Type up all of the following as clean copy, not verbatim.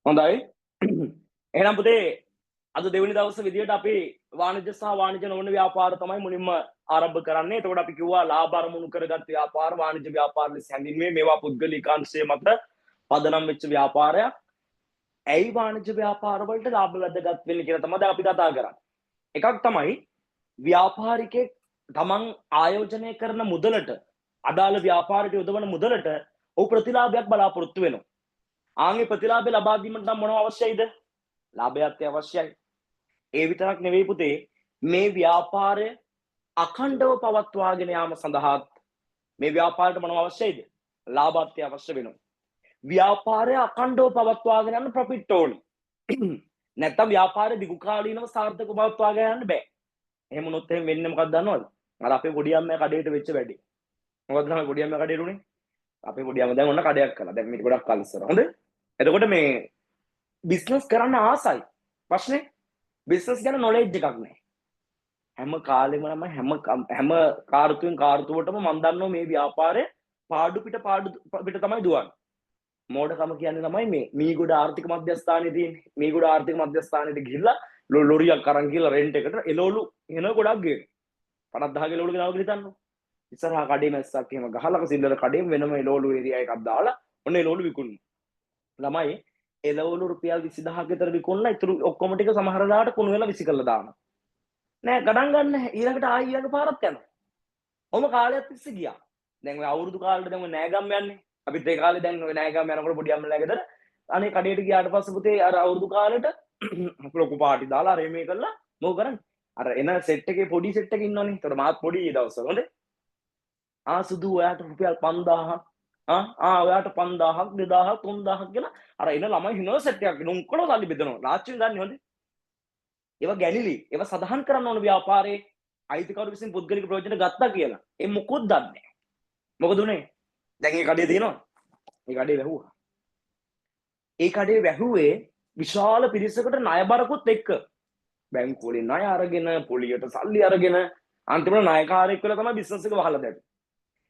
හොඳයි. එහෙනම් පුතේ අද දෙවෙනි දවසේ විදියට අපි වාණිජ්‍ය සහ වාණිජ්‍ය නොවන ව්‍යාපාර තමයි මුලින්ම ආරම්භ කරන්නේ. එතකොට අපි කිව්වා ලාභ අරමුණු කරගත් ව්‍යාපාර වාණිජ්‍ය ව්‍යාපාර ලෙස හැඳින්වේ. මේවා පුද්ගලිකාංශය මත පදනම් වෙච්ච ව්‍යාපාරයක්. ඇයි වාණිජ්‍ය ව්‍යාපාර වලට ලාභ වැදගත් වෙන්නේ කියලා තමයි දැන් අපි කතා කරන්නේ. එකක් තමයි ව්‍යාපාරිකයෙක් තමන් ආයෝජනය කරන මුදලට අදාළ ව්‍යාපාරයට යොදවන මුදලට ඔහු ප්‍රතිලාභයක් බලාපොරොත්තු වෙනවා. ආන්ගේ ප්‍රතිලාභය ලබා දීමට නම් මොනව අවශ්‍යයිද? ලාභයත් අවශ්‍යයි. ඒ විතරක් නෙවෙයි පුතේ මේ ව්‍යාපාරය අඛණ්ඩව පවත්වාගෙන යාම සඳහාත් මේ ව්‍යාපාරයට මොනව අවශ්‍යයිද? ලාභත් අවශ්‍ය වෙනවා. ව්‍යාපාරය අඛණ්ඩව පවත්වාගෙන යන්න ප්‍රොෆිට් ඕනේ. නැත්තම් ව්‍යාපාරය දිගු කාලීනව සාර්ථකව පවත්වාගෙන යන්න බෑ. එහෙම වුණොත් එහෙම වෙන්නේ මොකක්ද දන්නවද? අර අපේ පොඩි අම්මයා කඩේට වෙච්ච වැඩේ. මොකද්ද තමයි පොඩි අම්මයා කඩේට උනේ? අපේ පොඩි අම්මා දැන් ඔන්න කඩයක් කළා. දැන් මේක ගොඩක් කල් ඉස්සර. හොඳ? එතකොට මේ බිස්නස් කරන්න ආසයි. ප්‍රශ්නේ බිස්නස් ගැන නොලෙජ් එකක් නැහැ. හැම කාලෙම හැම කාර්තුවටම මම දන්නවා මේ ව්‍යාපාරය පාඩු පිට තමයි දුවන්නේ. මෝඩකම කියන්නේ තමයි මේ මීගොඩ ආර්ථික මධ්‍යස්ථානයේ තියෙන්නේ. මීගොඩ ආර්ථික මධ්‍යස්ථානයට ගිහිල්ලා ලොරියක් අරන් ගිහලා රෙන්ට් එකට එළවලු එන ගොඩක් ගේන. 50000 එළවලු ගෙනාව කියලා හිතන්නකො. ඉස්සරහා කඩේ මැස්සක් එහෙම ගහලා සිල්ලර කඩේම වෙනම එළවලු ඒරියා එකක් දාලා ඔන්න එළවලු විකුණනවා. ළමයි එළවලු රුපියල් 20000ක් විතර විකුණලා ඉතුරු ඔක්කොම ටික සමහර දාට කුණු වෙලා විසි කරලා දානවා. නෑ ගණන් ගන්න ඊළඟට ආයි ඊළඟ පාරක් යනවා. ඔහොම කාලයක් තිස්සේ ගියා. දැන් ඔය අවුරුදු කාලෙට දැන් ඔය නෑගම් යන්නේ. අපිත් ඒ කාලේ දැන් ඔය නෑගම් යනකොට පොඩි අම්මලා ගෙදර අනේ කඩේට ගියාට පස්සේ පුතේ අර අවුරුදු කාලෙට ලොකු පාටි දාලා අර මේ කරලා මොකද කරන්නේ? අර එන සෙට් එකේ පොඩි සෙට් එකක් ඉන්නවනේ. ඒතකොට මාත් පොඩි ඒ දවස්වල හොඳේ. සුදු ඔයාට රුපියල් 5000ක් ඔයාට 5000ක් 2000ක් 3000ක් කියලා අර එන ළමයි හිනව සෙට් එකක් නුන් කොළ සල්ලි බෙදනවා. ලාච්චින් ගන්න හොඳේ. ඒවා ගැනිලි. ඒවා සදාහන් කරන්න ඕන ව්‍යාපාරේ අයිතිකරු විසින් පුද්ගලික ප්‍රයෝජන ගත්තා කියලා. ඒ මොකොත් දන්නේ නැහැ. මොකද උනේ? දැන් ඒ කඩේ තියෙනවා. ඒ කඩේ වැහුවා. ඒ කඩේ වැහුවේ විශාල පිරිසකට ණය බරකුත් එක්ක. බැංකු වලින් ණය අරගෙන, පොලියට සල්ලි අරගෙන අන්තිමට ණයකාරයෙක් වෙලා තමයි බිස්නස් එක වහලා දැම්මේ.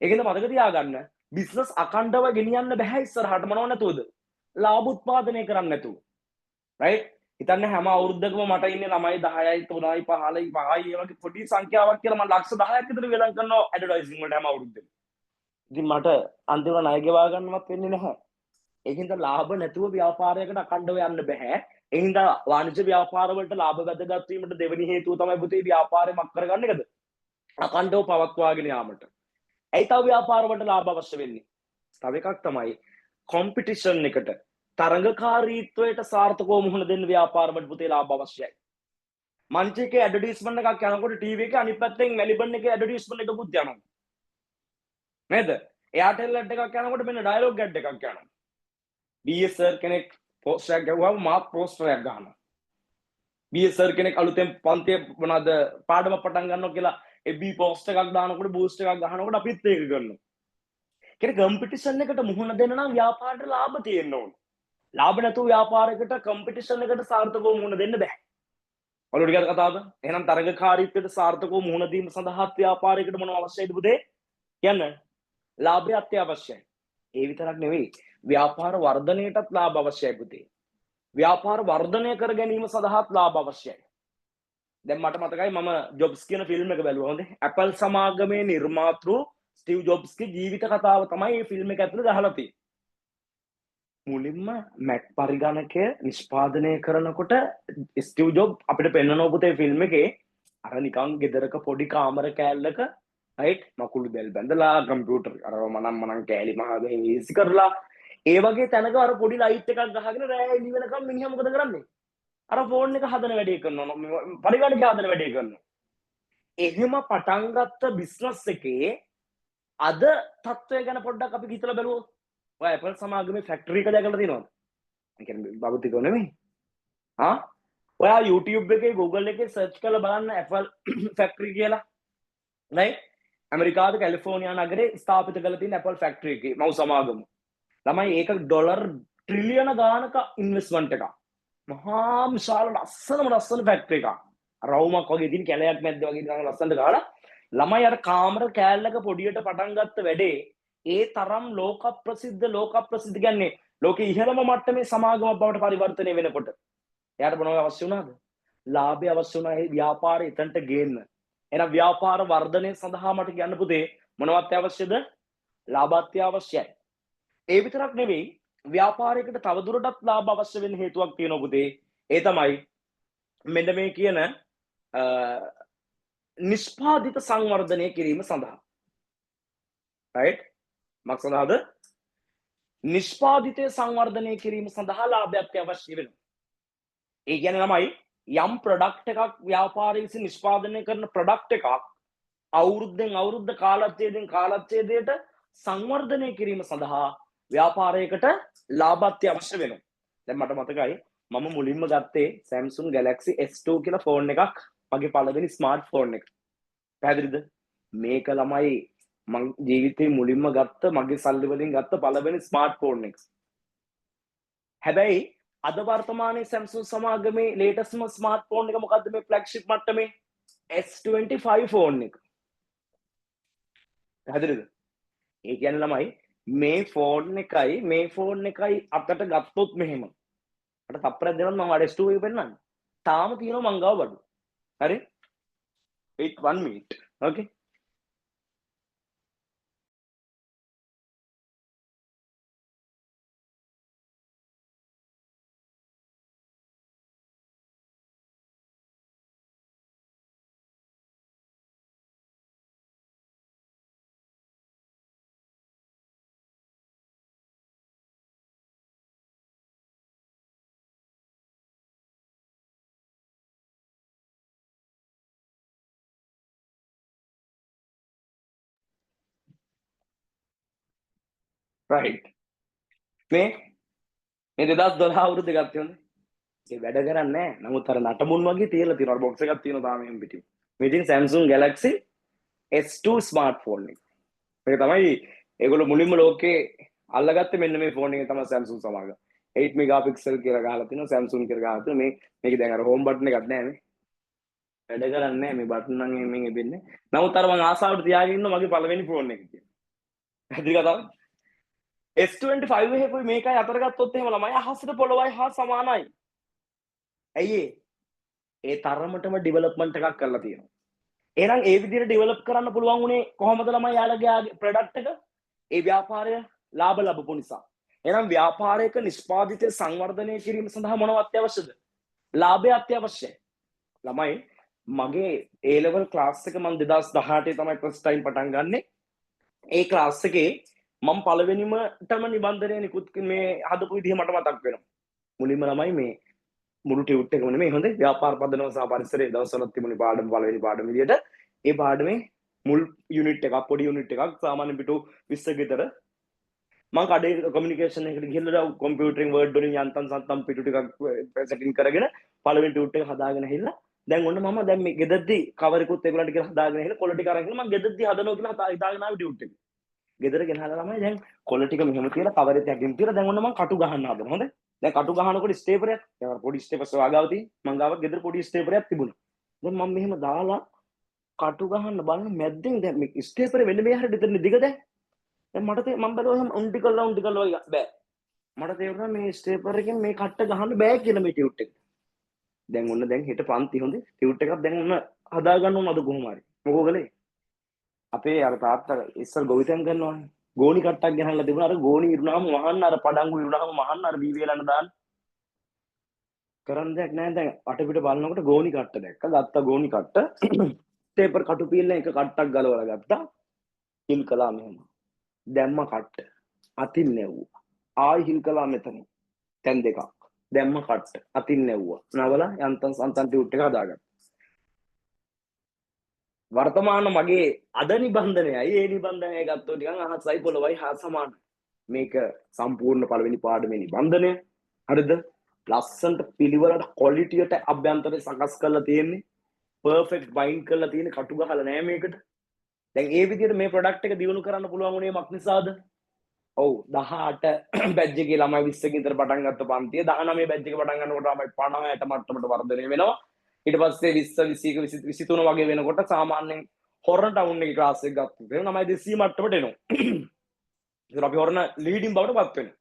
ඒකෙන්ද මතක තියාගන්න බිස්නස් අඛණ්ඩව ගෙනියන්න බෑ ඉස්සරහට මොනව නැතුවද? ලාභ උත්පාදනය කරන්න නැතුව. රයිට්? හිතන්න හැම අවුරුද්දකම මට ඉන්නේ ළමයි 10යි 3යි 5යි 5යි ඒ වගේ පොඩි සංඛ්‍යාවක් කියලා මම ලක්ෂ 10ක් විතර වෙලම් කරනවා ඇඩ්වර්ටයිසින් වලට හැම අවුරුද්දෙම. ඉතින් මට අන්තිමට ණය ගෙවා ගන්නවත් වෙන්නේ නැහැ. ඒකින්ද ලාභ නැතුව ව්‍යාපාරයකට අඛණ්ඩව යන්න බෑ. ඒකින්ද වාණිජ්‍ය ව්‍යාපාර වලට ලාභ වැදගත් වීමට දෙවෙනි හේතුව තමයි පුතේ ව්‍යාපාරය මක් කරගන්න එකද? අඛණ්ඩව පවත්වාගෙන යාමට. ඇයි තව ව්‍යාපාර වලට ලාභ අවශ්‍ය වෙන්නේ? තව එකක් තමයි කොම්පිටිෂන් එකට තරඟකාරීත්වයට සාර්ථකව මුහුණ දෙන්න ව්‍යාපාර වලට පුතේ ලාභ අවශ්‍යයි. මංචකේ ඇඩ්වර්ටයිස්මන්ට් එකක් යනකොට ටීවී එකේ අනිත් පැත්තෙන් මෙලිබන් එකේ ඇඩ්වර්ටයිස්මන්ට් එකකුත් යනවා. නේද? එයාටෙල් ඇඩ් එකක් යනකොට මෙන්න ඩයලොග් ඇඩ් එකක් යනවා. BS සර් කෙනෙක් පෝස්ටර් එකක් ගහුවාම මාත් පෝස්ටර් එකක් ගහනවා. BS සර් කෙනෙක් අලුතෙන් පන්තිය මොනවාද පාඩම පටන් ගන්නවා කියලා FB පෝස්ට් එකක් දානකොට බූස්ට් එකක් ගහනකොට අපිත් ඒක කරනවා. කියන්නේ කම්පිටිෂන් එකට මුහුණ දෙන්න නම් ව්‍යාපාරයට ලාභ තියෙන්න ඕන. ලාභ නැතුව ව්‍යාපාරයකට කම්පිටිෂන් එකට සාර්ථකව මුහුණ දෙන්න බෑ. ඔලුවට ගියද කතාවද? එහෙනම් තරඟකාරීත්වයට සාර්ථකව මුහුණ දීම සඳහා ව්‍යාපාරයකට මොනව අවශ්‍යයිද පුතේ? කියන්න. ලාභය අත්‍යවශ්‍යයි. ඒ විතරක් නෙවෙයි. ව්‍යාපාර වර්ධනයටත් ලාභ අවශ්‍යයි පුතේ. ව්‍යාපාර වර්ධනය කර ගැනීම සඳහාත් ලාභ අවශ්‍යයි. දැන් මට මතකයි මම ජොබ්ස් කියන ෆිල්ම් එක බැලුවා. හොඳේ. Apple සමාගමේ නිර්මාතෘ ස්ටිව් ජොබ්ස්ගේ ජීවිත කතාව තමයි මේ ෆිල්ම් එක ඇතුළේ ගහලා තියෙන්නේ. මුලින්ම මැක් පරිගණකය නිෂ්පාදනය කරනකොට ස්ටිව් ජොබ් අපිට පෙන්වනවා පුතේ ෆිල්ම් එකේ අර නිකන් ගෙදරක පොඩි කාමර කෑල්ලක රයිට් මකුළු බෙල් බැඳලා කම්පියුටර් අර මනම් කෑලි මහගේ වීසි කරලා ඒ වගේ තැනක අර පොඩි ලයිට් එකක් ගහගෙන රෑ එළි වෙනකම් මිනිහා මොකද කරන්නේ? අර ෆෝන් එක හදන වැඩේ කරනවා. පරිගණකය හදන වැඩේ කරනවා. එහෙම පටන් ගත්ත බිස්නස් එකේ අද තත්ත්වය ගැන පොඩ්ඩක් අපි හිතලා බලුවොත් ඔය Apple සමාගමේ ෆැක්ටරි එක දැකලා තියෙනවද? ඒ කියන්නේ භෞතිකව නෙමෙයි. ඔයා YouTube එකේ Google එකේ සර්ච් කරලා බලන්න Apple ෆැක්ටරි කියලා. right? ඇමරිකාවේ කැලිෆෝනියා නගරේ ස්ථාපිත කරලා තියෙන Apple ෆැක්ටරි එකේ මව් සමාගම. ළමයි ඒක ඩොලර් ට්‍රිලියන ගානක ඉන්වෙස්ට්මන්ට් එකක්. මහා විශාල ලස්සන ෆැක්ටරි එකක්. රවුමක් වගේ තියෙන කැලයක් මැද්ද වගේ නිකන් ලස්සනට ගහලා ළමයි අර කාමර කෑල්ලක පොඩියට පටන් ගත්ත වැඩේ ඒ තරම් ලෝක ප්‍රසිද්ධ කියන්නේ ලෝකේ ඉහළම මට්ටමේ සමාගමක් බවට පරිවර්තනය වෙනකොට එයාට මොනවද අවශ්‍ය වුණාද? ලාභය අවශ්‍ය වුණා ඒ ව්‍යාපාරය එතනට ගේන්න. එහෙනම් ව්‍යාපාර වර්ධනය සඳහා මට කියන්න පුතේ මොනවත් අවශ්‍යද? ලාභාත්‍ය අවශ්‍යයි. ඒ විතරක් නෙවෙයි ව්‍යාපාරයකට තවදුරටත් ලාභ අවශ්‍ය වෙන හේතුවක් තියෙනවා පුතේ. ඒ තමයි මෙන්න මේ කියන නිෂ්පාදිත සංවර්ධනය කිරීම සඳහා. රයිට්? මක් සඳහාද? නිෂ්පාදිතය සංවර්ධනය කිරීම සඳහා ලාභයක් අවශ්‍ය වෙනවා. ඒ කියන්නේ ළමයි යම් ප්‍රොඩක්ට් එකක් ව්‍යාපාරයේ විසින් නිෂ්පාදනය කරන ප්‍රොඩක්ට් එකක් අවුරුද්දෙන් අවුරුද්ද කාලච්ඡේදයෙන් කාලච්ඡේදයට සංවර්ධනය කිරීම සඳහා ව්‍යාපාරයකට ලාභාත්‍ය අවශ්‍ය වෙනවා. දැන් මට මතකයි මම මුලින්ම ගත්තේ Samsung Galaxy S2 කියලා ෆෝන් එකක් මගේ පළවෙනි ස්මාර්ට් ෆෝන් එක. පැහැදිලිද? මේක ළමයි මං ජීවිතේ මුලින්ම ගත්ත මගේ සල්ලි වලින් ගත්ත පළවෙනි ස්මාර්ට් ෆෝන් එක. හැබැයි අද වර්තමානයේ Samsung සමාගමේ ලේටස්ට්ම ස්මාර්ට් ෆෝන් එක මොකද්ද මේ ෆ්ලැග්ෂිප් මට්ටමේ S25 ෆෝන් එක. පැහැදිලිද? ඒ කියන්නේ ළමයි මේ ෆෝන් එකයි අතට ගත්තොත් මෙහෙම මට තප්පරයක් දෙනවා මම S2 එක පෙන්නන්න. තාම තියෙනවා මං ගාව බඩු. හරි? wait 1 minute. okay? right. මේ 2012 අවුරුද්දේ ගත්තේ හොඳ. ඒ වැඩ කරන්නේ නැහැ. නමුත් අර නටමුන් වගේ තියලා තියෙනවා. බොක්ස් එකක් තියෙනවා තාම එහෙම පිටින්. මේ ඉතින් Samsung Galaxy S2 ස්මාර්ට්ෆෝන් එක. මේක තමයි ඒගොල්ලෝ මුලින්ම ලෝකේ අල්ලගත්තේ මෙන්න මේ ෆෝන් එක තමයි Samsung සමාගම. 8 මෙගාපික්සල් කියලා ගහලා තිනවා Samsung කියලා ගහලා තිනවා. මේක දැන් අර හෝම් බටන් එකක් නැහැ මේ. වැඩ කරන්නේ නැහැ මේ බටන් නම් එමින් එබෙන්නේ. නමුත් අර මම ආසාවට තියාගෙන ඉන්න මගේ පළවෙනි ෆෝන් එක කියලා. හරි කතාව. S25 එකේ මේකයි අතර ගත්තොත් එහෙම ළමයි අහසට පොළොවයි හා සමානයි. ඇයි ඒ තරමටම ඩෙවලොප්මන්ට් එකක් කරලා තියෙනවා. එහෙනම් ඒ විදිහට ඩෙවලොප් කරන්න පුළුවන් උනේ කොහොමද ළමයි යාළුවගේ ප්‍රොඩක්ට් එක? ඒ ව්‍යාපාරය ලාභ ලැබපු නිසා. එහෙනම් ව්‍යාපාරයක නිෂ්පාදිතය සංවර්ධනය කිරීම සඳහා මොනවද අත්‍යවශ්‍යද? ලාභය අත්‍යවශ්‍යයි. ළමයි මගේ A level ක්ලාස් එක මම 2018 තමයි ෆස්ට් ටයිම් පටන් ගන්නෙ. ඒ ක්ලාස් එකේ මම පළවෙනිමටම නිබන්ධනය නිකුත් මේ හදපු විදිහ මට මතක් වෙනවා. මුලින්ම ළමයි මේ මුළු ටියුට් එකම නෙමෙයි හොඳේ ව්‍යාපාර පදනම සහ පරිසරයේ දවස්වලත් තිබුණේ පාඩම පළවෙනි පාඩම විදියට. ඒ පාඩමේ මුල් යුනිට් එකක් පොඩි යුනිට් එකක් සාමාන්‍ය පිටු 20ක විතර මම කඩේ කමියුනිකේෂන් එකට ගිහිල්ලා කම්පියුටරින් වර්ඩ් වලින් යන්තම් සන්තම් පිටු ටිකක් සෙටින් කරගෙන පළවෙනි ටියුට් එක හදාගෙන ඇවිල්ලා දැන් ඔන්න මම දැන් මේ ගෙදරදී කවරෙකුත් ඒගොල්ලන්ට කියලා හදාගෙන ඇවිල්ලා කොළ ටික අරන් මම ගෙදරදී හදනවා කියලා හිතාගෙන ආවේ ටියුට් එක. ගෙදර ගෙනහලා ළමයි දැන් කොළ ටික මෙහෙම තියලා කවරෙත් යකින් තියලා දැන් ඔන්න මම කටු ගහන්න හදනවා. හොඳයි. දැන් කටු ගහනකොට ස්ටේපරයක් දැන් පොඩි ස්ටේපර්ස් වාගාව තියෙන මං ගාව ගෙදර පොඩි ස්ටේපරයක් තිබුණා. දැන් මම මෙහෙම දාලා කටු ගහන්න බලන මැද්දෙන් දැන් මේ ස්ටේපරේ වෙන්න මේ හරියට දෙන්න දිග දැන්. දැන් මට මම බැලුවා එහෙම උන්ටි කළා බෑ. මට තේරුණා මේ ස්ටේපර් එකෙන් මේ කට්ට ගහන්න බෑ කියලා මේ ටියුට් එක. දැන් ඔන්න දැන් හෙට පන්ති හොඳේ ටියුට් එකක් දැන් ඔන්න හදා ගන්න ඕන අද කොහොම හරි. මොකෝ කළේ? අපේ අර තාත්තා ඉස්සල් ගොවිතැන් කරනවානේ. ගෝණි කට්ටක් ගෙනල්ලා තිබුණා. අර ගෝණි ඉරුණාම වහන්න අර පඩංගු ඉරුණාම වහන්න අර බී වේලන්න දාන්න. කරන්න දෙයක් නැහැ දැන් අටපිට බලනකොට ගෝණි කට්ට දැක්ක. ගත්ත ගෝණි කට්ට ස්ටේපර් කටු පිල්ලෙන් එක කට්ටක් ගලවලා ගත්තා. හිල් කළා මෙහෙම. දැම්ම කට්ට. අතින් නැව්වා. ආයි හිල් කළා මෙතන. තැන් දෙකක්. දැම්ම කට්ට. අතින් නැව්වා. නවලා යන්තම් සන්තන් ටියුට් එක හදාගත්තා. වර්තමාන මගේ අද නිබන්ධනයයි ඒ නිබන්ධනය ගත්තොත් නිකන් අහසයි පොළොවයි හා සමානයි. මේක සම්පූර්ණ පළවෙනි පාඩමේ නිබන්ධනය. හරිද? ලස්සන්ට පිළිවෙලට ක්වොලිටියට අභ්‍යන්තරය සකස් කරලා තියෙන්නේ. පර්ෆෙක්ට් බයින්ඩ් කරලා තියෙන්නේ කටු ගහලා නෑ මේකට. දැන් ඒ විදිහට මේ ප්‍රොඩක්ට් එක දියුණු කරන්න පුළුවන් උනේ මක් නිසාද? ඔව් 18 බැච් එකේ ළමයි 20 ක විතර පටන් ගත්ත පන්තිය 19 බැච් එක පටන් ගන්නකොට ළමයි 50 මට්ටමට වර්ධනය වෙනවා. ඊට පස්සේ 20 21 23 වගේ වෙනකොට සාමාන්‍යයෙන් හොරණ ටවුන් එකේ ක්ලාස් එක ගත්තා. ඒ ළමයි 200 මට්ටමට එනවා. ඒක අපි හොරණ ලීඩින් බවට පත් වෙනවා.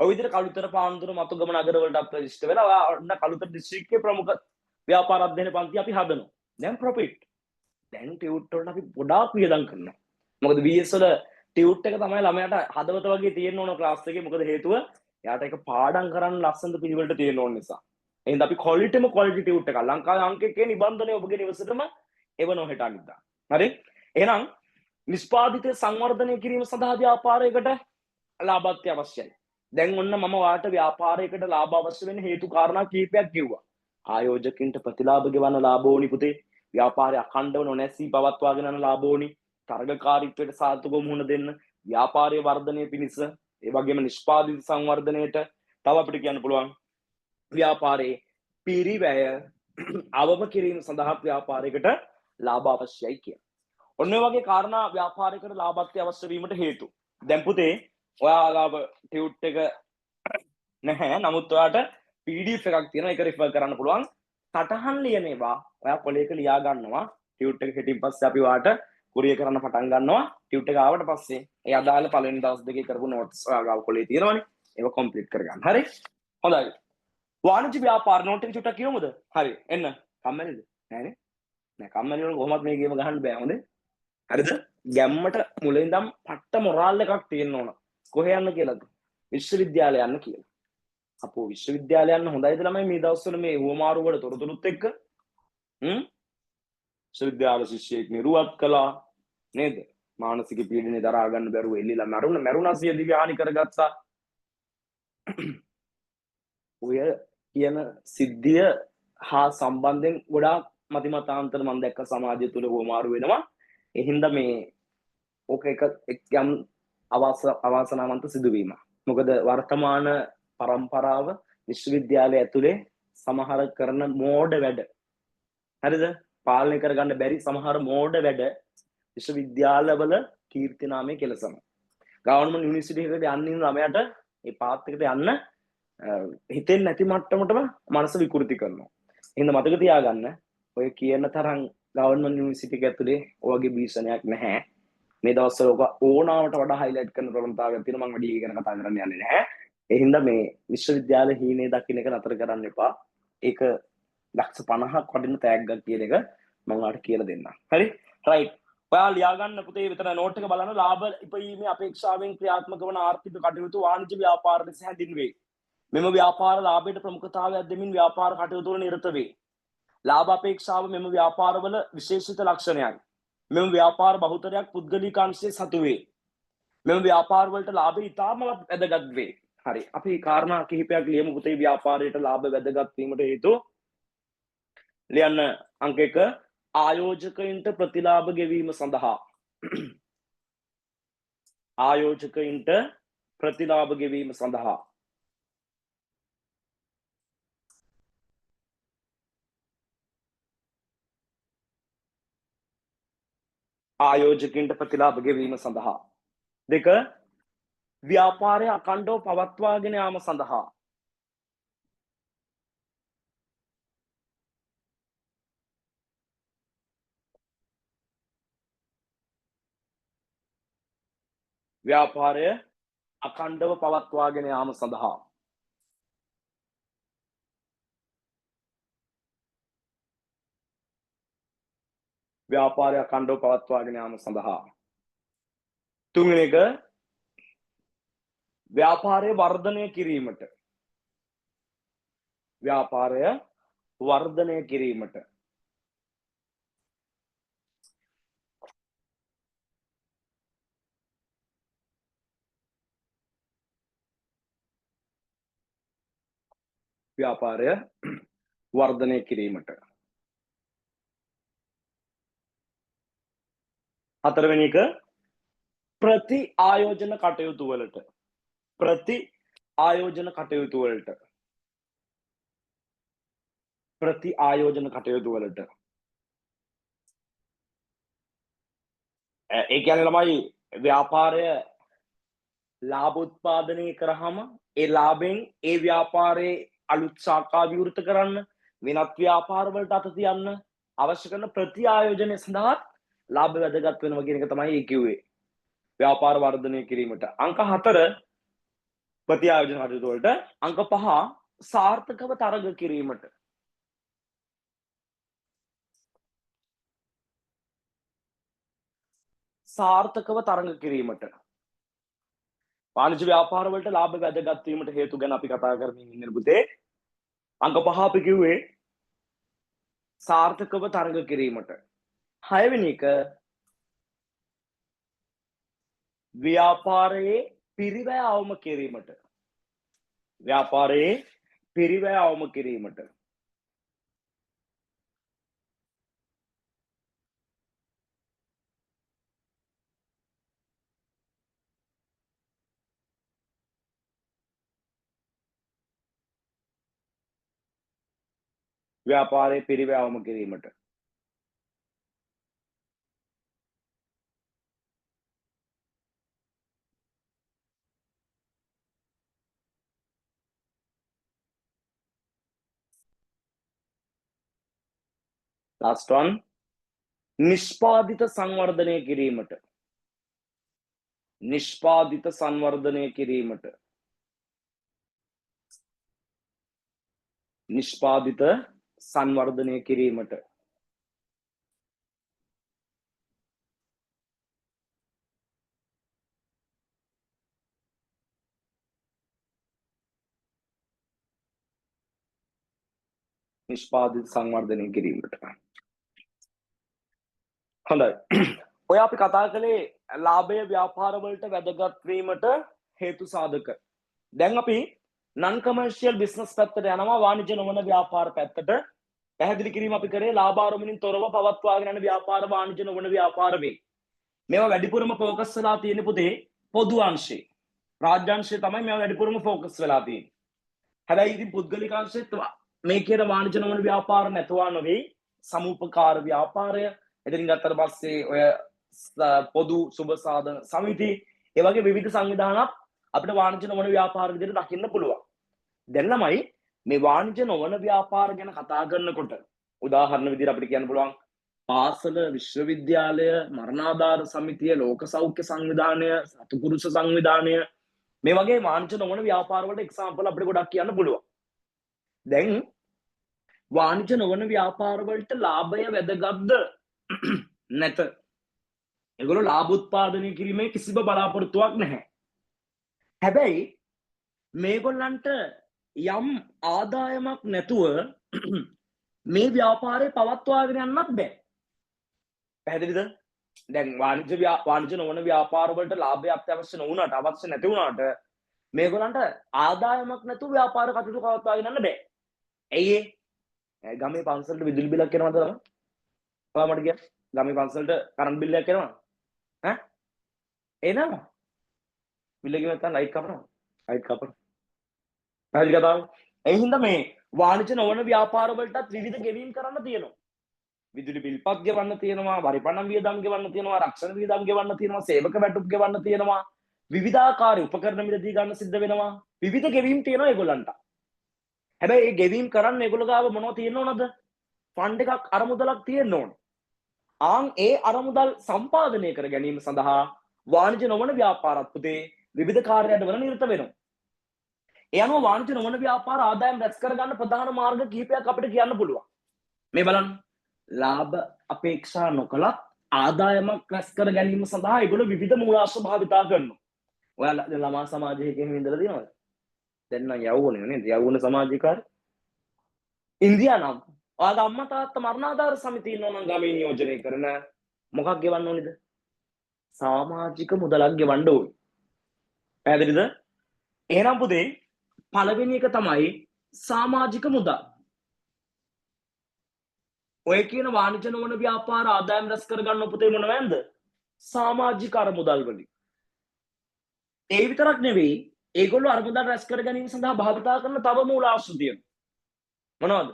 ඔය විදිහට කළුතර පාන්දුර මතුගම නගර වලට රෙජිස්ටර් වෙලා ඔයා ඔන්න කළුතර දිස්ත්‍රික්කයේ ප්‍රමුඛ ව්‍යාපාර අධ්‍යයන පන්ති අපි හදනවා. දැන් ප්‍රොෆිට්. දැන් ටියුට් වලට අපි ගොඩාක් වියදම් කරනවා. මොකද VS වල ටියුට් එක තමයි ළමයාට හදවත වගේ තියෙන්න ඕන ක්ලාස් එකේ. මොකද හේතුව එයාට ඒක පාඩම් කරන්න ලස්සනට පිළිවෙලට තියෙන්න ඕන නිසා. එහෙනම් අපි ක්වොලිටිම ක්වොලිටි ටියුට් එකක් ලංකාවේ අංක එකේ නිබන්ධනය ඔබගේ නිවසටම එවනෝ හෙට අනිද්දා. හරි? එහෙනම් නිෂ්පාදිත සංවර්ධනය කිරීම සඳහා ව්‍යාපාරයකට ලාභාත්‍ය අවශ්‍යයි. දැන් ඔන්න මම වාට ව්‍යාපාරයකට ලාභ අවශ්‍ය වෙන හේතු කාරණා කීපයක් කිව්වා. ආයෝජකින්ට ප්‍රතිලාභ ගෙවන්න ලාභ ඕනි පුතේ. ව්‍යාපාරය අඛණ්ඩව නොනැසී පවත්වාගෙන යන ලාභ ඕනි. තරගකාරීත්වයට සාර්ථකව මුහුණ දෙන්න. ව්‍යාපාරයේ වර්ධනය පිණිස, ඒ වගේම නිෂ්පාදිත සංවර්ධනයට තව අපිට කියන්න පුළුවන් ව්‍යාපාරයේ පිරිවැය අවම කිරීම සඳහා ව්‍යාපාරයකට ලාභ අවශ්‍යයි කියලා. ඔන්න ඔය වගේ කාරණා ව්‍යාපාරයකට ලාභාත්‍ය අවශ්‍ය වීමට හේතු. දැන් පුතේ ඔයාලාව ටියුට් එක නැහැ. නමුත් ඔයාට PDF එකක් තියෙනවා. ඒක රිෆර් කරන්න පුළුවන්. සටහන් ලියන ඒවා ඔයා පොලේක ලියා ගන්නවා. ටියුට් එක හිටින් පස්සේ අපි ඔයාට කුරිය කරන්න පටන් ගන්නවා. ටියුට් එක ආවට පස්සේ ඒ අදාළ පළවෙනි දවස් දෙකේ කරපු නෝට්ස් ඔයාගාව පොලේ තියෙනවනේ. ඒක කම්ප්ලීට් කරගන්න. හරි? හොඳයි. වාණිජ්‍ය ව්‍යාපාර නෝට් එක චුට්ටක් කියමුද? හරි. එන්න. කම්මැලිද? නෑනේ. නෑ කම්මැලි වුණොත් කොහොමත් මේ ගේම ගහන්න බෑ. හොඳේ. හරිද? ගැම්මට මුලින් ඉඳන් පට්ට මොරාල් එකක් තියෙන්න ඕන. කොහේ යන්න කියලාද? විශ්වවිද්‍යාලය යන්න කියලා. අපෝ විශ්වවිද්‍යාලය යන්න හොඳයිද ළමයි මේ දවස්වල මේ හුවමාරු වල තොරතුරුත් එක්ක? විශ්වවිද්‍යාල ශිෂ්‍යයෙක් නිරුවත් කළා නේද? මානසික පීඩනය දරා ගන්න බැරුව එල්ලිලා මරුණා සිය දිව්‍ය හානි කරගත්තා. ඔය කියන සිද්ධිය හා සම්බන්ධයෙන් ගොඩාක් මතිමතාන්තර මම දැක්ක සමාජය තුළ හුවමාරු වෙනවා. ඒ හින්දා මේ ඕක එක යම් අවාසනාවන්ත සිදුවීමක්. මොකද වර්තමාන පරම්පරාව විශ්වවිද්‍යාලය ඇතුලේ සමහර කරන මෝඩ වැඩ. හරිද? පාලනය කරගන්න බැරි සමහර මෝඩ වැඩ විශ්වවිද්‍යාලවල කීර්තිනාමය කෙලසම. ගවර්න්මන්ට් යුනිවර්සිටි එකකට යන්න ඉන්න ළමයාට ඒ පාත් එකට යන්න හිතෙන්නේ නැති මට්ටමටම මනස විකෘති කරනවා. එහෙනම් මතක තියාගන්න ඔය කියන තරම් ගවර්න්මන්ට් යුනිවර්සිටි එක ඇතුලේ ඔයගේ භීෂණයක් නැහැ. මේ දවස්වල ඔක ඕනාවට වඩා හයිලයිට් කරන ප්‍රවණතාවයක් තියෙනවා. මම වැඩි ගැන කතා කරන්න යන්නේ නැහැ. ඒ හින්දා මේ විශ්වවිද්‍යාල හීනේ දකින්න එක නතර කරන්න එපා. ඒක ලක්ෂ 50ක් වටින තෑග්ගක් කියන එක මම ඔයාලට කියලා දෙන්නම්. හරි? රයිට්. ඔයා ලියා ගන්න පුතේ විතර නෝට් එක බලන්න ලාභ ඉපයීමේ අපේක්ෂාවෙන් ක්‍රියාත්මක වන ආර්ථික කටයුතු වාණිජ්‍ය ව්‍යාපාර ලෙස හැඳින්වේ. මෙම ව්‍යාපාර ලාභයට ප්‍රමුඛතාවයක් දෙමින් ව්‍යාපාර කටයුතු වල නිරත වේ. ලාභ අපේක්ෂාව මෙම ව්‍යාපාරවල විශේෂිත ලක්ෂණයයි. මෙම ව්‍යාපාර බහුතරයක් පුද්ගලිකාංශයේ සතු වේ. මෙම ව්‍යාපාර වලට ලාභය ඉතාමත් වැදගත් වේ. හරි. අපි කාරණා කිහිපයක් ලියමු පුතේ ව්‍යාපාරයට ලාභ වැදගත් වීමට හේතු. ලියන්න අංක 1 ආයෝජකයින්ට ප්‍රතිලාභ ගෙවීම සඳහා. ආයෝජකයින්ට ප්‍රතිලාභ ගෙවීම සඳහා. ආයෝජකින්ට ප්‍රතිලාභ ගෙවීම සඳහා. 2 ව්‍යාපාරය අඛණ්ඩව පවත්වාගෙන යාම සඳහා. ව්‍යාපාරය අඛණ්ඩව පවත්වාගෙන යාම සඳහා. ව්‍යාපාරය අඛණ්ඩව පවත්වාගෙන යාම සඳහා. 3 එක ව්‍යාපාරය වර්ධනය කිරීමට. ව්‍යාපාරය වර්ධනය කිරීමට. ව්‍යාපාරය වර්ධනය කිරීමට. 4 වෙනි එක ප්‍රති ආයෝජන කටයුතු වලට. ප්‍රති ආයෝජන කටයුතු වලට. ප්‍රති ආයෝජන කටයුතු වලට. ඒ කියන්නේ ළමයි ව්‍යාපාරය ලාභ උත්පාදනය කරාම ඒ ලාභෙන් ඒ ව්‍යාපාරයේ අලුත් ශාඛා විවෘත කරන්න වෙනත් ව්‍යාපාර වලට අත තියන්න අවශ්‍ය කරන ප්‍රති ආයෝජනය සඳහා ලාභ වැදගත් වෙනවා කියන එක තමයි ඒ කිව්වේ. ව්‍යාපාර වර්ධනය කිරීමට. අංක 4 ප්‍රතිආයෝජන කටයුතු වලට. අංක 5 සාර්ථකව තරඟ කිරීමට. සාර්ථකව තරඟ කිරීමට. වාණිජ්‍ය ව්‍යාපාර වලට ලාභ වැදගත් වීමට හේතු ගැන අපි කතා කරමින් ඉන්නේ පුතේ. අංක 5 අපි කිව්වේ සාර්ථකව තරඟ කිරීමට. 6 වෙනි එක ව්‍යාපාරයේ පිරිවැය අවම කිරීමට. ව්‍යාපාරයේ පිරිවැය අවම කිරීමට. ව්‍යාපාරයේ පිරිවැය අවම කිරීමට. Last one නිෂ්පාදිත සංවර්ධනය කිරීමට. නිෂ්පාදිත සංවර්ධනය කිරීමට. නිෂ්පාදිත සංවර්ධනය කිරීමට. නිෂ්පාදිත සංවර්ධනය කිරීමට. හොඳයි. ඔය අපි කතා කළේ ලාභය ව්‍යාපාර වලට වැදගත් වීමට හේතු සාධක. දැන් අපි non commercial business පැත්තට යනවා වාණිජ්‍ය නොවන ව්‍යාපාර පැත්තට. පැහැදිලි කිරීම අපි කරේ ලාභ ආරමුණින් තොරව පවත්වාගෙන යන ව්‍යාපාර වාණිජ්‍ය නොවන ව්‍යාපාර වේ. මේවා වැඩිපුරම ફોකස් වෙලා තියෙන පුතේ පොදු අංශේ. රාජ්‍ය අංශේ තමයි මේවා වැඩිපුරම ફોකස් වෙලා තියෙන්නේ. හැබැයි ඉතින් පුද්ගලික අංශෙත් මේ කියන වාණිජ්‍ය නොවන ව්‍යාපාර නැතුවා නෙවෙයි සමුපකාර ව්‍යාපාරය. එතනින් ගත්තට පස්සේ ඔය පොදු සුබ සාධන සමිති ඒ වගේ විවිධ සංවිධානත් අපිට වාණිජ්‍ය නොවන ව්‍යාපාර විදිහට දකින්න පුළුවන්. දැන් ළමයි මේ වාණිජ්‍ය නොවන ව්‍යාපාර ගැන කතා කරනකොට උදාහරණ විදිහට අපිට කියන්න පුළුවන් පාසල විශ්වවිද්‍යාලය මරණාධාර සමිතිය ලෝක සෞඛ්‍ය සංවිධානය සතුපුරුෂ සංවිධානය මේ වගේ වාණිජ්‍ය නොවන ව්‍යාපාර වලට එක්සැම්පල් අපිට ගොඩක් කියන්න පුළුවන්. දැන් වාණිජ්‍ය නොවන ව්‍යාපාර වලට ලාභය වැදගත්ද නැත. ඒගොල්ලෝ ලාභ උත්පාදනය කිරීමේ කිසිම බලාපොරොත්තුවක් නැහැ. හැබැයි මේගොල්ලන්ට යම් ආදායමක් නැතුව මේ ව්‍යාපාරේ පවත්වාගෙන යන්නත් බෑ. පැහැදිලිද? දැන් වාණිජ්‍ය නොවන ව්‍යාපාර වලට ලාභය අත්‍යවශ්‍ය නොවුනට අවශ්‍ය නැති වුණාට මේගොල්ලන්ට ආදායමක් නැතුව ව්‍යාපාර කටයුතු පවත්වාගෙන යන්න බෑ. ඇයි ඒ? ගමේ පන්සලට විදුලි බිලක් එනවද තමයි? ඔයා මට කියන්න. ගමේ පන්සලට කරන්ට් බිල් එකක් එනවද? ඈ? එනවා. බිල් එක නැත්නම් ලයිට් කපනවා. ලයිට් කපනවා. පැහැදිලි කතාව. ඒ හින්දා මේ වාණිජ්‍ය නොවන ව්‍යාපාර වලටත් විවිධ ගෙවීම් කරන්න තියෙනවා. විදුලි බිල්පත් ගෙවන්න තියෙනවා, වරිපණම් වියදම් ගෙවන්න තියෙනවා, රක්ෂණ වියදම් ගෙවන්න තියෙනවා, සේවක වැටුප් ගෙවන්න තියෙනවා. විවිධාකාර උපකරණ මිලදී ගන්න සිද්ධ වෙනවා. විවිධ ගෙවීම් තියෙනවා ඒගොල්ලන්ට. හැබැයි මේ ගෙවීම් කරන්න ඒගොල්ලෝ ගාව මොනවද තියෙන්න ඕනද? ෆන්ඩ් එකක් අරමුදලක් තියෙන්න ඕන. ඒ අරමුදල් සම්පාදනය කර ගැනීම සඳහා වාණිජ්‍ය නොවන ව්‍යාපාරත් පුතේ විවිධ කාර්යයන්වල නිරත වෙනවා. ඒ අනුව වාණිජ්‍ය නොවන ව්‍යාපාර ආදායම් රැස් කරගන්න ප්‍රධාන මාර්ග කිහිපයක් අපිට කියන්න පුළුවන්. මේ බලන්න. ලාභ අපේක්ෂා නොකලත් ආදායමක් රැස් කර ගැනීම සඳහා ඒගොල්ලෝ විවිධ මූලාශ්‍ර භාවිතා කරනවා. ඔයාලා ළමා සමාජයේ කෙනෙක් ඉඳලා තියෙනවද? දැන් නම් යවුවනේ නේද? යවුන සමාජිකාර. ඉන්දියා නම් ඔයාගේ අම්මා තාත්තා මරණාධාර සමිතිය ඉන්නවා නම් ගමේ නියෝජනය කරන මොකක් ගෙවන්න ඕනේද? සමාජික මුදලක් ගෙවන්න ඕනේ. පැහැදිලිද? එහෙනම් පුතේ පළවෙනි එක තමයි සමාජික මුදල්. ඔය කියන වාණිජ්‍ය නොවන ව්‍යාපාර ආදායම් රැස් කරගන්න පුතේ මොනවද? සමාජික අරමුදල් වලින්. ඒ විතරක් නෙවෙයි ඒගොල්ලෝ අරමුදල් රැස් කර ගැනීම සඳහා භාවිතා කරන තව මූලාශ්‍ර තියෙනවා. මොනවද?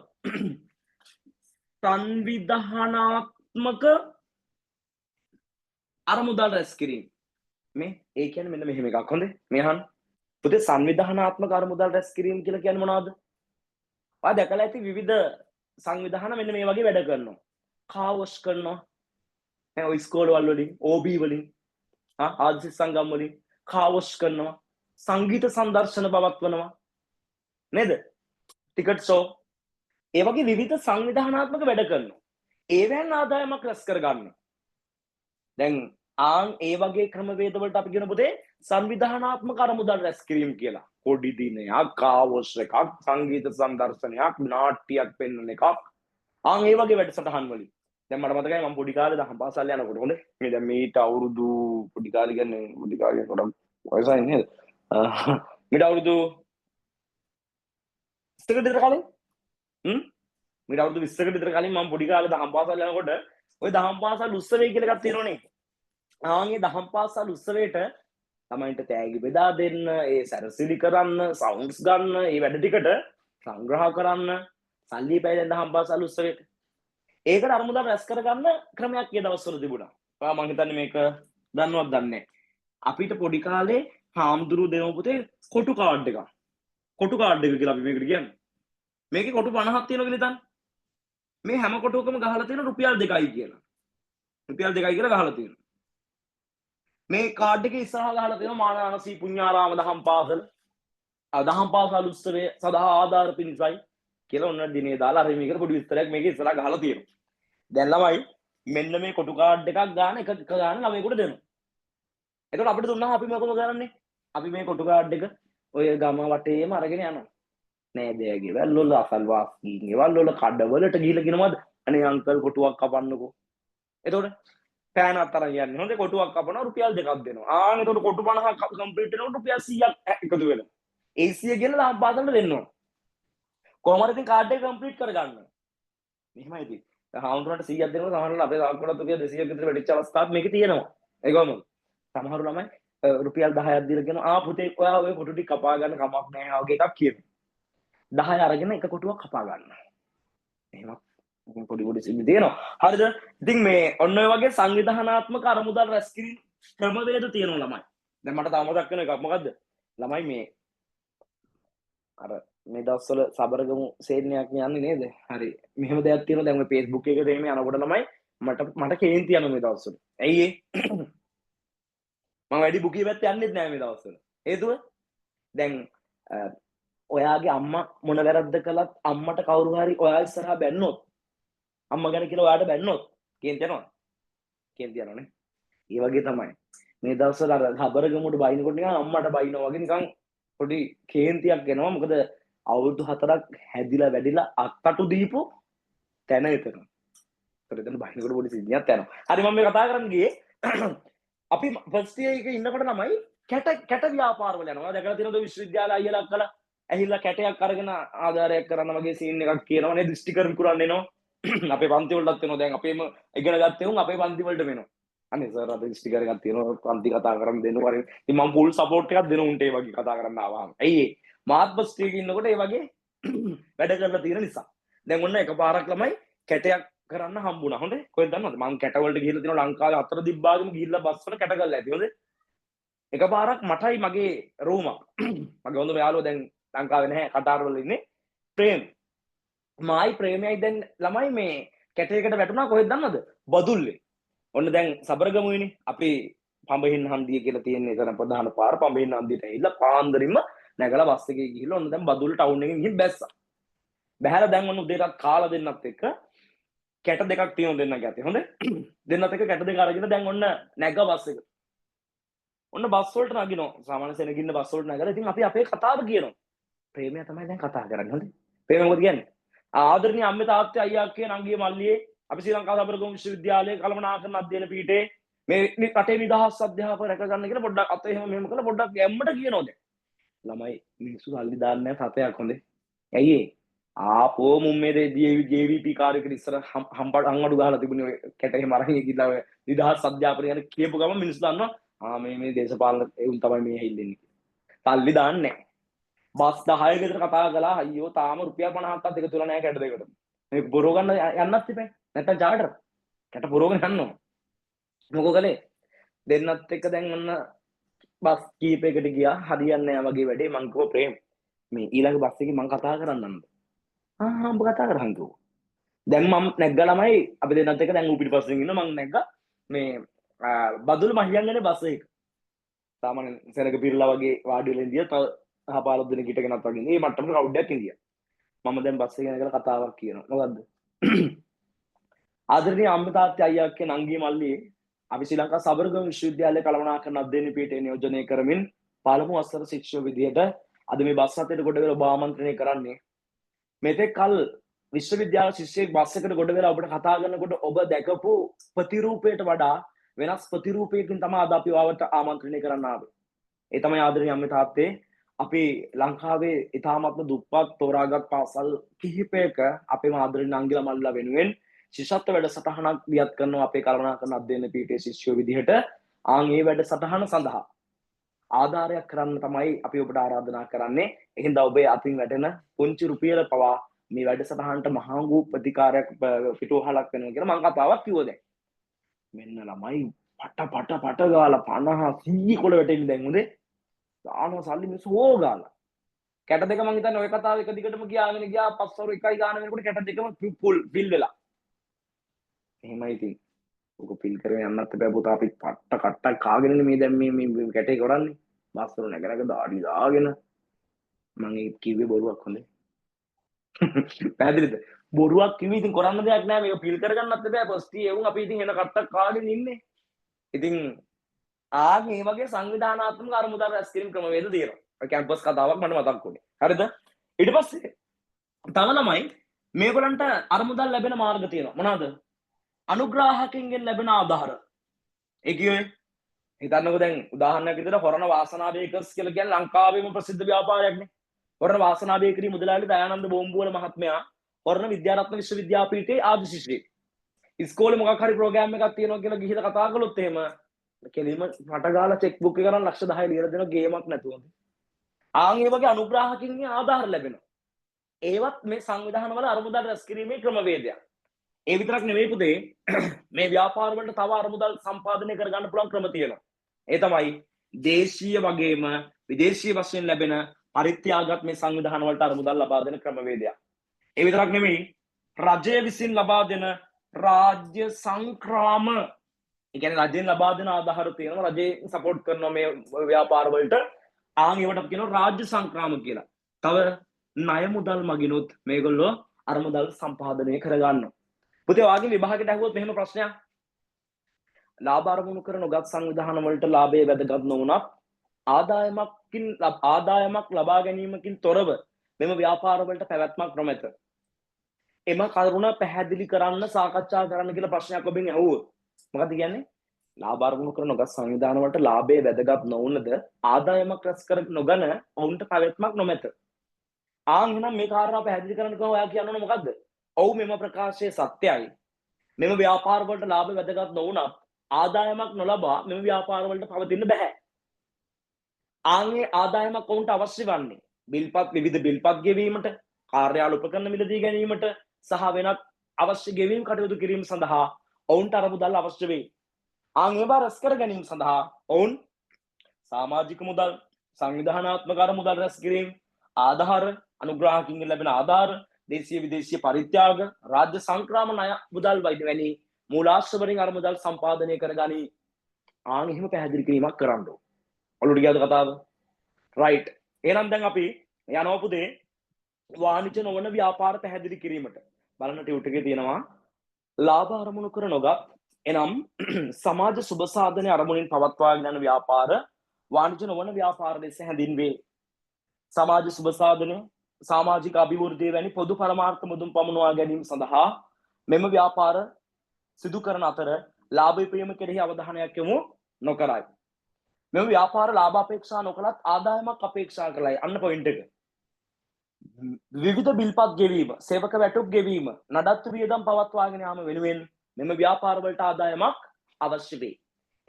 සංවිධානාත්මක අරමුදල් රැස් කිරීම. මේ ඒ කියන්නේ මෙන්න මෙහෙම එකක්. හොඳේ? මේ අහන්න. පුතේ සංවිධානාත්මක අරමුදල් රැස් කිරීම කියලා කියන්නේ මොනවද? ඔයා දැකලා ඇති විවිධ සංවිධාන මෙන්න මේ වගේ වැඩ කරනවා. කාර් වොෂ් කරනවා. ඔය ස්කෝල් වල වලින්, OB වලින්, ආදිසි සංගම් වලින් කාර් වොෂ් කරනවා. සංගීත සංදර්ශන පවත්වනවා නේද? ටිකට් ෂෝ ඒ වගේ විවිධ සංවිධානාත්මක වැඩ කරනවා. ඒවෙන් ආදායමක් රැස් කරගන්න. දැන් ඒ වගේ ක්‍රමවේදවලට අපි කියන පුතේ සංවිධානාත්මක අරමුදල් රැස් කිරීම කියලා. පොඩි දිනයක්, කාවොස් එකක්, සංගීත සංදර්ශනයක්, නාට්‍යයක් පෙන්වන එකක්. ඒ වගේ වැඩසටහන් වලින්. දැන් මට මතකයි මම පොඩි කාලේ දහම් පාසල් යනකොට හොඳේ. මේ දැන් මීට අවුරුදු පොඩි කාලේ කියන්නේ පොඩි කාලේ ගොඩක් වයසයි නේද? මීට අවුරුදු 20කට විතර කලින් මීට අවුරුදු 20කට විතර කලින් මම පොඩි කාලේ දහම් පාසල් යනකොට ඔය දහම් පාසල් උත්සවය කියලා එකක් තියෙනවනේ. ඒ දහම් පාසල් උත්සවයට ළමයින්ට තෑගි බෙදා දෙන්න, ඒ සැරසිලි කරන්න, සවුන්ඩ්ස් ගන්න, ඒ වැඩ ටිකට සංග්‍රහ කරන්න සල්ලි පැය දහම් පාසල් උත්සවයට. ඒකට අරමුදල් රැස් කරගන්න ක්‍රමයක් ඒ දවස්වල තිබුණා. මම හිතන්නේ මේක දන්නවත් දන්නේ නැහැ. අපිට පොඩි කාලේ හාමුදුරු දෙනව පුතේ කොටු කාඩ් එකක්. කොටු කාඩ් එක කියලා අපි මේකට කියන්නේ. මේකේ කොටු 50ක් තියෙනවා කියලා හිතන්න. මේ හැම කොටුවකම ගහලා තියෙන රුපියල් 2යි කියලා. රුපියල් 2යි කියලා ගහලා තියෙනවා. මේ කාඩ් එකේ ඉස්සරහා ගහලා තියෙනවා මානසී පුඤ්ඤාරාම දහම් පාසල. දහම් පාසල් උත්සවයේ සදා ආධාර පිණිසයි කියලා ඔන්න දිනේ දාලා අර මේකට පොඩි විස්තරයක් මේකේ ඉස්සරහා ගහලා තියෙනවා. දැන් ළමයි මෙන්න මේ කොටු කාඩ් එකක් ගන්න එක ගන්න ළමයිකට දෙනවා. එතකොට අපිට දුන්නා අපි මොකද කරන්නේ? අපි මේ කොටු කාඩ් එක ඔය ගම වටේම අරගෙන යනවා. නෑ දෙයගේ වැල්වල අසල්වාසීන් ගෙවල් වල කඩවලට ගිහිල්ලා කියනවාද අනේ අංකල් කොටුවක් කපන්නකෝ. එතකොට පෑන අතර යන්නේ. හොඳේ කොටුවක් කපනවා රුපියල් 2ක් දෙනවා. එතකොට කොටු 50ක් කම්ප්ලීට් වෙනකොට රුපියල් 100ක් එකතු වෙනවා. ඒ 100 ගෙනලා දහම් පාසලට දෙන්න ඕන. කොහොමද ඉතින් කාඩ් එක කම්ප්ලීට් කරගන්න? මෙහෙමයි ඉතින්. හාමුදුරන්ට 100ක් දෙනකොට සමහරවල් අපේ තාක්කඩත් රුපියල් 200ක් විතර වැඩිච්ච අවස්ථාවක් මේකේ තියෙනවා. ඒ කොහොමද? සමහර ළමයි රුපියල් 10ක් දීලා කියනවා පුතේ ඔයා ඔය කොටු ටික කපා ගන්න කමක් නැහැ වගේ එකක් කියනවා. 10 අරගෙන එක කොටුවක් කපා ගන්නවා. එහෙම පොඩි පොඩි සිද්ධි තියෙනවා. හරිද? ඉතින් මේ ඔන්න ඔය වගේ සංවිධානාත්මක අරමුදල් රැස් කිරීම ක්‍රමවේද තියෙනවා ළමයි. දැන් මට තාම මතක් වෙන එකක් මොකද්ද? ළමයි මේ අර මේ දවස්වල සබරගමු සේනයක් යන්නේ නේද? හරි. මෙහෙම දෙයක් තියෙනවා දැන් ඔය Facebook එකේ දෙන්නේ යනකොට ළමයි මට කේන්ති යනවා මේ දවස්වල. ඇයි ඒ? මම වැඩි බුකිය පැත්ත යන්නෙත් නෑ මේ දවස්වල. හේතුව දැන් ඔයාගේ අම්මා මොන වැරද්ද කළත් අම්මට කවුරු හරි ඔයා ඉස්සරහා බැන්නොත් අම්මා ගැන කියලා ඔයාට බැන්නොත් කේන්ති යනවා. කේන්ති යනවනේ. ඒ වගේ තමයි. මේ දවස්වල අර හබරගමුට බයිනකොට නිකන් අම්මට බයිනවා වගේ නිකන් පොඩි කේන්තියක් එනවා. මොකද අවුරුදු 4ක් හැදිලා වැඩිලා අත්තටු දීපු තැන එතන. ඒතර එතන බයිනකොට පොඩි සිද්ධියක් යනවා. හරි මම මේ කතා කරන්න ගියේ අපි ෆස්ට් ඉයර් එකේ ඉන්නකොට තමයි කැට ව්‍යාපාර වල යනවා. දැකලා තියෙනවද විශ්වවිද්‍යාල අයියලා අක්කලා ඇහිල්ලා කැටයක් අරගෙන ආධාරයක් කරන්න වගේ සීන් එකක් කියනවා නේද? ස්ටිකර් විකුණන්න එනවා. අපේ පන්ති වලටත් එනවා. දැන් අපේම ඉගෙන ගත්තේ උන් අපේ පන්ති වලට වෙනවා. අනේ සර් අද ස්ටිකර් එකක් තියෙනවා පන්ති කතා කරන් දෙන්න වරින්. ඉතින් මම ෆුල් සපෝට් එකක් දෙන උන්ට ඒ වගේ කතා කරන්න ආවම. ඇයි ඒ? මාත් ෆස්ට් ඉයර් එකේ ඉන්නකොට ඒ වගේ වැඩ කරලා තියෙන නිසා. දැන් ඔන්න එකපාරක් ළමයි කැටයක් කරන්න හම්බුණා. හොඳේ. කොහෙද දන්නවද? මම කැට වලට ගිහිල්ලා තියෙනවා ලංකාවේ අතර දිබ්බාගෙම ගිහිල්ලා බස් වල කැට ගල්ලා ඇති. හොඳේ. එකපාරක් මටයි මගේ රෝමා මගේ හොඳම යාළුවා දැන් ලංකාවේ නැහැ කතාර වල ඉන්නේ ප්‍රේම් මායි ප්‍රේමයයි දැන් ළමයි මේ කැටයකට වැටුණා කොහෙද දන්නවද? බදුල්ලේ. ඔන්න දැන් සබරගමුවේනේ අපි පඹහින් හන්දිය කියලා තියෙන එතන ප්‍රධාන පාර පඹහින් හන්දියට ඇවිල්ලා පාන්දරින්ම නැගලා බස් එකේ ගිහිල්ලා ඔන්න දැන් බදුල්ල ටවුන් එකෙන් ගිහින් බැස්සා. බහැලා දැන් ඔන්න උදේටත් කාලා දෙන්නත් එක්ක කැට දෙකක් තියෙනවා දෙන්නගේ අතේ. හොඳේ. දෙන්නත් එක්ක කැට දෙක අරගෙන දැන් ඔන්න නැග්ගා බස් එක. ඔන්න බස් වලට නගිනවා. සාමාන්‍ය සෙනගින්න බස් වලට නැගලා ඉතින් අපි අපේ කතාව කියනවා. ප්‍රේමයා තමයි දැන් කතා කරන්නේ. හොඳේ. ප්‍රේම මොකද කියන්නේ? ආදරණීය අම්මේ තාත්තේ අයියා අක්කේ නංගියේ මල්ලියේ අපි ශ්‍රී ලංකා සබරගමු විශ්වවිද්‍යාලයේ කළමනාකරන අධ්‍යයන පීඨේ මේ රටේ නිදහස් අධ්‍යාපනය රැක ගන්න කියලා පොඩ්ඩක් අත එහෙම මෙහෙම කරලා පොඩ්ඩක් යම්මට කියනවා දැන්. ළමයි මිනිස්සු සල්ලි දාන්නේ නැහැ සතයක් හොඳේ. ඇයි ඒ? ආපෝ මුම්මේ ජේවිපි කාර්යකට ඉස්සර හම්බඩු ගහලා තිබුණේ ඔය කැට එහෙම අරන් ගිහලා ඔය නිදහස් අධ්‍යාපනය ගැන කියපු ගමන් මිනිස්සු දන්නවා මේ දේශපාලන එවුන් තමයි මේ ඇහිල්ලෙන්නේ. සල්ලි දාන්නේ නැහැ. බස් 10 කට කතා කළා අයියෝ තාම රුපියල් 50ක්වත් එකතු වෙලා නැහැ කැට දෙකට. මේ බොරව ගන්න යන්නත් ඉපේ. නැත්තම් චාටර්. කැට බොරවගෙන යනවා. මොකෝ කලේ? දෙන්නත් එක්ක දැන් ඔන්න බස් කීපයකට ගියා. හරියන්නේ නැහැ වගේ වැඩේ මං කිව්වා ප්‍රේම්. මේ ඊළඟ බස් එකේ මං කතා කරන්නම්ද? උඹ කතා කරහන් කිව්වා. දැන් මම නැග්ගා ළමයි අපි දෙන්නත් එක්ක දැන් ඌ පිටිපස්සෙන් ඉන්න මං නැග්ගා මේ බදුළු මහියංගනේ බස් එක. සාමාන්‍යයෙන් සෙනග පිරලා වගේ වාඩි වෙලා ඉඳිය තව හපාරක් දෙන කිටගෙනත් වගේ මේ මට්ටමක කවුඩ් එකක් ඉඳියා. මම දැන් බස් එකේ යනකල කතාවක් කියනවා. මොකද්ද? ආදරණීය අම්මා තාත්තා අයියා අක්කේ නංගි මල්ලි අපි ශ්‍රී ලංකා සබරගම විශ්වවිද්‍යාලයේ කළමනාකරන අධ්‍යයන පීඨය නියෝජනය කරමින් පළමු වසර ශිෂ්‍යයෝ විදියට අද මේ බස් රථයට ගොඩ වෙලා ඔබ ආමන්ත්‍රණය කරන්නේ. මෙතෙක් කල විශ්වවිද්‍යාල ශිෂ්‍යයෙක් බස් එකට ගොඩ වෙලා ඔබට කතා කරනකොට ඔබ දැකපු ප්‍රතිරූපයට වඩා වෙනස් ප්‍රතිරූපයකින් තමයි අද අපි ආවට ආමන්ත්‍රණය කරන්න ආවේ. ඒ තමයි ආදරණීය අම්මේ තාත්තේ අපි ලංකාවේ ඉතාමත්ම දුප්පත් තෝරාගත් පාසල් කිහිපයක අපේ ආදරණීය නංගිලා මල්ලිලා වෙනුවෙන් ශිෂ්‍යත්ව වැඩසටහනක් වියත් කරනවා අපේ කළමනාකරන අධ්‍යයන පීඨයේ ශිෂ්‍යයෝ විදිහට. ආන් මේ වැඩසටහන සඳහා ආධාරයක් කරන්න තමයි අපි ඔබට ආරාධනා කරන්නේ. එහෙනම් ඔබේ අතින් වැටෙන පුංචි රුපියල පවා මේ වැඩසටහනට මහඟු ප්‍රතිකාරයක් පිටුවහලක් වෙනවා කියලා මම කතාවක් කිව්වා දැන්. මෙන්න ළමයි පට ගාලා 50 100 කොළ වැටෙන්නේ දැන් උදේ. දානවා සල්ලි මිනිස්සු හොගාලා. කැට දෙක මං හිතන්නේ ඔය කතාව එක දිගටම කියාගෙන ගියා පස්වරු එකයි ගාන වෙනකොට කැට දෙකම ෆුල් ෆිල් වෙලා. එහෙමයි ඉතින්. ඔක ෆිල් කරගෙන යන්නත් බෑ පුතා අපි පට්ට කට්ටක් කාගෙනනේ මේ දැන් මේ කැටේ කරන්නේ. බස්වල නැගනක දාඩි දාගෙන මං ඒ කිව්වේ බොරුවක් හොඳේ. පැහැදිලිද? බොරුවක් කිව්වේ ඉතින් කරන්න දෙයක් නෑ මේක ෆිල් කරගන්නත් බෑ පොස්ටි එවුන් අපි ඉතින් එන කට්ටක් කාගෙන ඉන්නේ. ඉතින් මේ වගේ සංවිධානාත්මක අරමුදල් රැස් කිරීම ක්‍රමවේද තියෙනවා. කැම්පස් කතාවක් මට මතක් වුණේ. හරිද? ඊට පස්සේ තව ළමයි මේගොල්ලන්ට අරමුදල් ලැබෙන මාර්ග තියෙනවා. මොනවාද? අනුග්‍රාහකයන්ගෙන් ලැබෙන ආධාර. ඒ කියන්නේ හිතන්නකෝ දැන් උදාහරණයක් විදිහට හොරණ වාසනා බේකර්ස් කියලා කියන්නේ ලංකාවේම ප්‍රසිද්ධ ව්‍යාපාරයක්නේ. හොරණ වාසනා බේකරි මුදලාලි දයානන්ද බෝම්බුවල මහත්මයා හොරණ විද්‍යාරත්න විශ්වවිද්‍යාපීඨයේ ආදි ශිෂ්‍යයෙක්. ඉස්කෝලේ මොකක් හරි ප්‍රෝග්‍රෑම් එකක් තියෙනවා කියලා ගිහිල්ලා කතා කළොත් එහෙම කෙලින්ම රට ගාලා චෙක් බුක් එක කරන් ලක්ෂ 10 ලියලා දෙන ගේමක් නැතුව. ආන් මේ වගේ අනුග්‍රාහකින්ගේ ආධාර ලැබෙනවා. ඒවත් මේ සංවිධාන වල අරමුදල් රැස් කිරීමේ ක්‍රමවේදයක්. ඒ විතරක් නෙවෙයි පුතේ මේ ව්‍යාපාර වලට තව අරමුදල් සම්පාදනය කරගන්න පුළුවන් ක්‍රම තියෙනවා. ඒ තමයි දේශීය වගේම විදේශීය වශයෙන් ලැබෙන පරිත්‍යාගත් මේ සංවිධාන වලට අරමුදල් ලබා දෙන ක්‍රමවේදයක්. ඒ විතරක් නෙවෙයි රජය විසින් ලබා දෙන රාජ්‍ය සංක්‍රාම ඒ කියන්නේ රජයෙන් ලබා දෙන ආධාර තියෙනවා රජයෙන් සපෝට් කරනවා මේ ව්‍යාපාර වලට ආන් ඒවට අපි කියනවා රාජ්‍ය සංක්‍රාම කියලා. තව ණය මුදල් මගිනුත් මේගොල්ලෝ අරමුදල් සම්පාදනය කරගන්නවා. පුතේ වාගේ විභාගයට අහුවොත් මෙහෙම ප්‍රශ්නයක්. ලාභ අරමුණු කර නොගත් සංවිධාන වලට ලාභයේ වැදගත් නොවුනත් ආදායමක් ලබා ගැනීමකින් තොරව මෙම ව්‍යාපාර වලට පැවැත්මක් නොමැත. එම කරුණ පැහැදිලි කරන්න සාකච්ඡා කරන්න කියලා ප්‍රශ්නයක් ඔබෙන් අහුවොත් මොකද කියන්නේ? ලාභ අරමුණු කර නොගත් සංවිධාන වලට ලාභයේ වැදගත් නොවුනද ආදායමක් රැස් කර නොගන ඔවුන්ට පැවැත්මක් නොමැත. එහෙනම් මේ කාරණා පැහැදිලි කරන්න කොහොම ඔයා කියන්න ඕන මොකද්ද? ඔව් මෙම ප්‍රකාශය සත්‍යයි. මෙම ව්‍යාපාර වලට ලාභ වැදගත් නොවුනත් ආදායමක් නොලබා මෙම ව්‍යාපාර වලට පවතින්න බෑ. ආදායමක් ඔවුන්ට අවශ්‍ය වන්නේ විවිධ බිල්පත් ගෙවීමට, කාර්යාල උපකරණ මිලදී ගැනීමට සහ වෙනත් අවශ්‍ය ගෙවීම් කටයුතු කිරීම සඳහා ඔවුන්ට අරමුදල් අවශ්‍ය වේ. ඒවා රැස් කර ගැනීම සඳහා ඔවුන් සමාජික මුදල්, සංවිධානාත්මක අරමුදල් රැස් කිරීම, ආධාර, අනුග්‍රාහකින්ගෙන් ලැබෙන ආධාර, දේශීය විදේශීය පරිත්‍යාග, රාජ්‍ය සංක්‍රාම ණය මුදල් වැනි මූලාශ්‍ර වලින් අරමුදල් සම්පාදනය කරගනී. එහෙම පැහැදිලි කිරීමක් කරන්න ඕන. ඔළුවට ගියාද කතාව? රයිට්. එහෙනම් දැන් අපි යනවා පුතේ වාණිජ නොවන ව්‍යාපාර පැහැදිලි කිරීමට. බලන්න ටියුට් එකේ තියෙනවා ලාභ අරමුණු කර නොගත් එනම් සමාජ සුබ සාධන අරමුණින් පවත්වාගෙන යන ව්‍යාපාර වාණිජ නොවන ව්‍යාපාර ලෙස හැඳින්වේ. සමාජ සුබ සාධන, සමාජික අභිවෘද්ධිය වැනි පොදු පරමාර්ථ මුදුන් පමුණවා ගැනීම සඳහා මෙම ව්‍යාපාර සිදු කරන අතර ලාභ ඉපයීම කෙරෙහි අවධානයක් යොමු නොකරයි. මෙම ව්‍යාපාර ලාභ අපේක්ෂා නොකලත් ආදායමක් අපේක්ෂා කළයි. අන්න පොයින්ට් එක. විවිධ බිල්පත් ගෙවීම, සේවක වැටුප් ගෙවීම, නඩත්තු වියදම් පවත්වාගෙන යාම වෙනුවෙන් මෙම ව්‍යාපාර වලට ආදායමක් අවශ්‍ය වේ.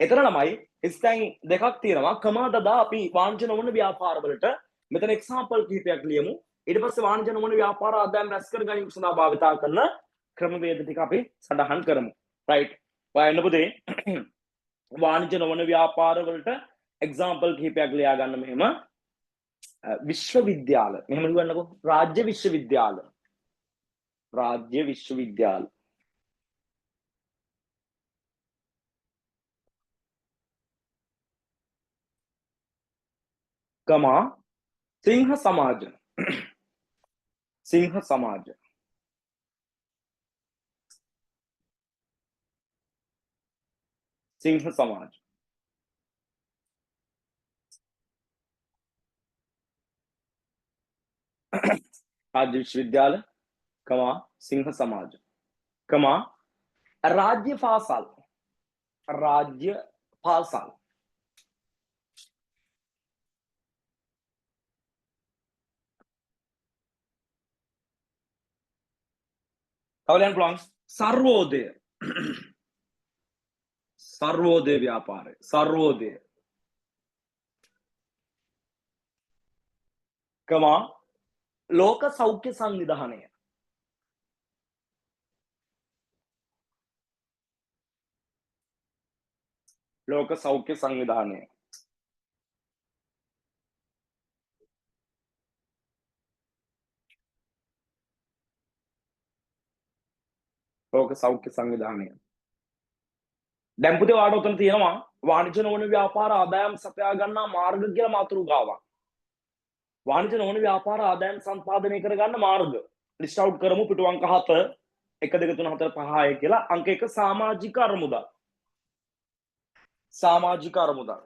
එතන ළමයි ස්ටැන් දෙකක් තියෙනවා. කමාදදා අපි වාණිජ නොවන ව්‍යාපාර වලට මෙතන එක්සැම්පල් කිහිපයක් ලියමු. ඊට පස්සේ වාණිජ නොවන ව්‍යාපාර ආදායම් රැස් කර ගැනීම සඳහා භාවිතා කරන ක්‍රමවේද ටික අපි සඳහන් කරමු. රයිට්. ඔයා පුතේ වාණිජ නොවන ව්‍යාපාර වලට එක්සැම්පල් කිහිපයක් ලියා ගන්න මෙහෙම. විශ්වවිද්‍යාල මෙහෙම ලියන්නකෝ. රාජ්‍ය විශ්වවිද්‍යාල. රාජ්‍ය විශ්වවිද්‍යාල. कमा सिंह समाज सिंह समाज सिंह समाज राज्य विश्वविद्यालय कमा सिंह समाज कमा राज्य फासाल राज्य Fasal Kalian pulang sarwode sarwode व्यापार sarwode कमा लोक सौख्य संविधाने लोक सौख्य संविधाने लोक सौख्य संविधाने දැන් පුතේ ඔයාලට උතන තියෙනවා වාණිජ නොවන ව්‍යාපාර ආදායම් සපයා ගන්නා මාර්ග කියලා මාතෘකාවක්. වාණිජ නොවන ව්‍යාපාර ආදායම් සම්පාදනය කර ගන්න මාර්ග. ලිස්ට් අවුට් කරමු පිටු අංක 7 1 2 3 4 5 6 කියලා. අංක 1 සමාජික අරමුදල්. සමාජික අරමුදල්.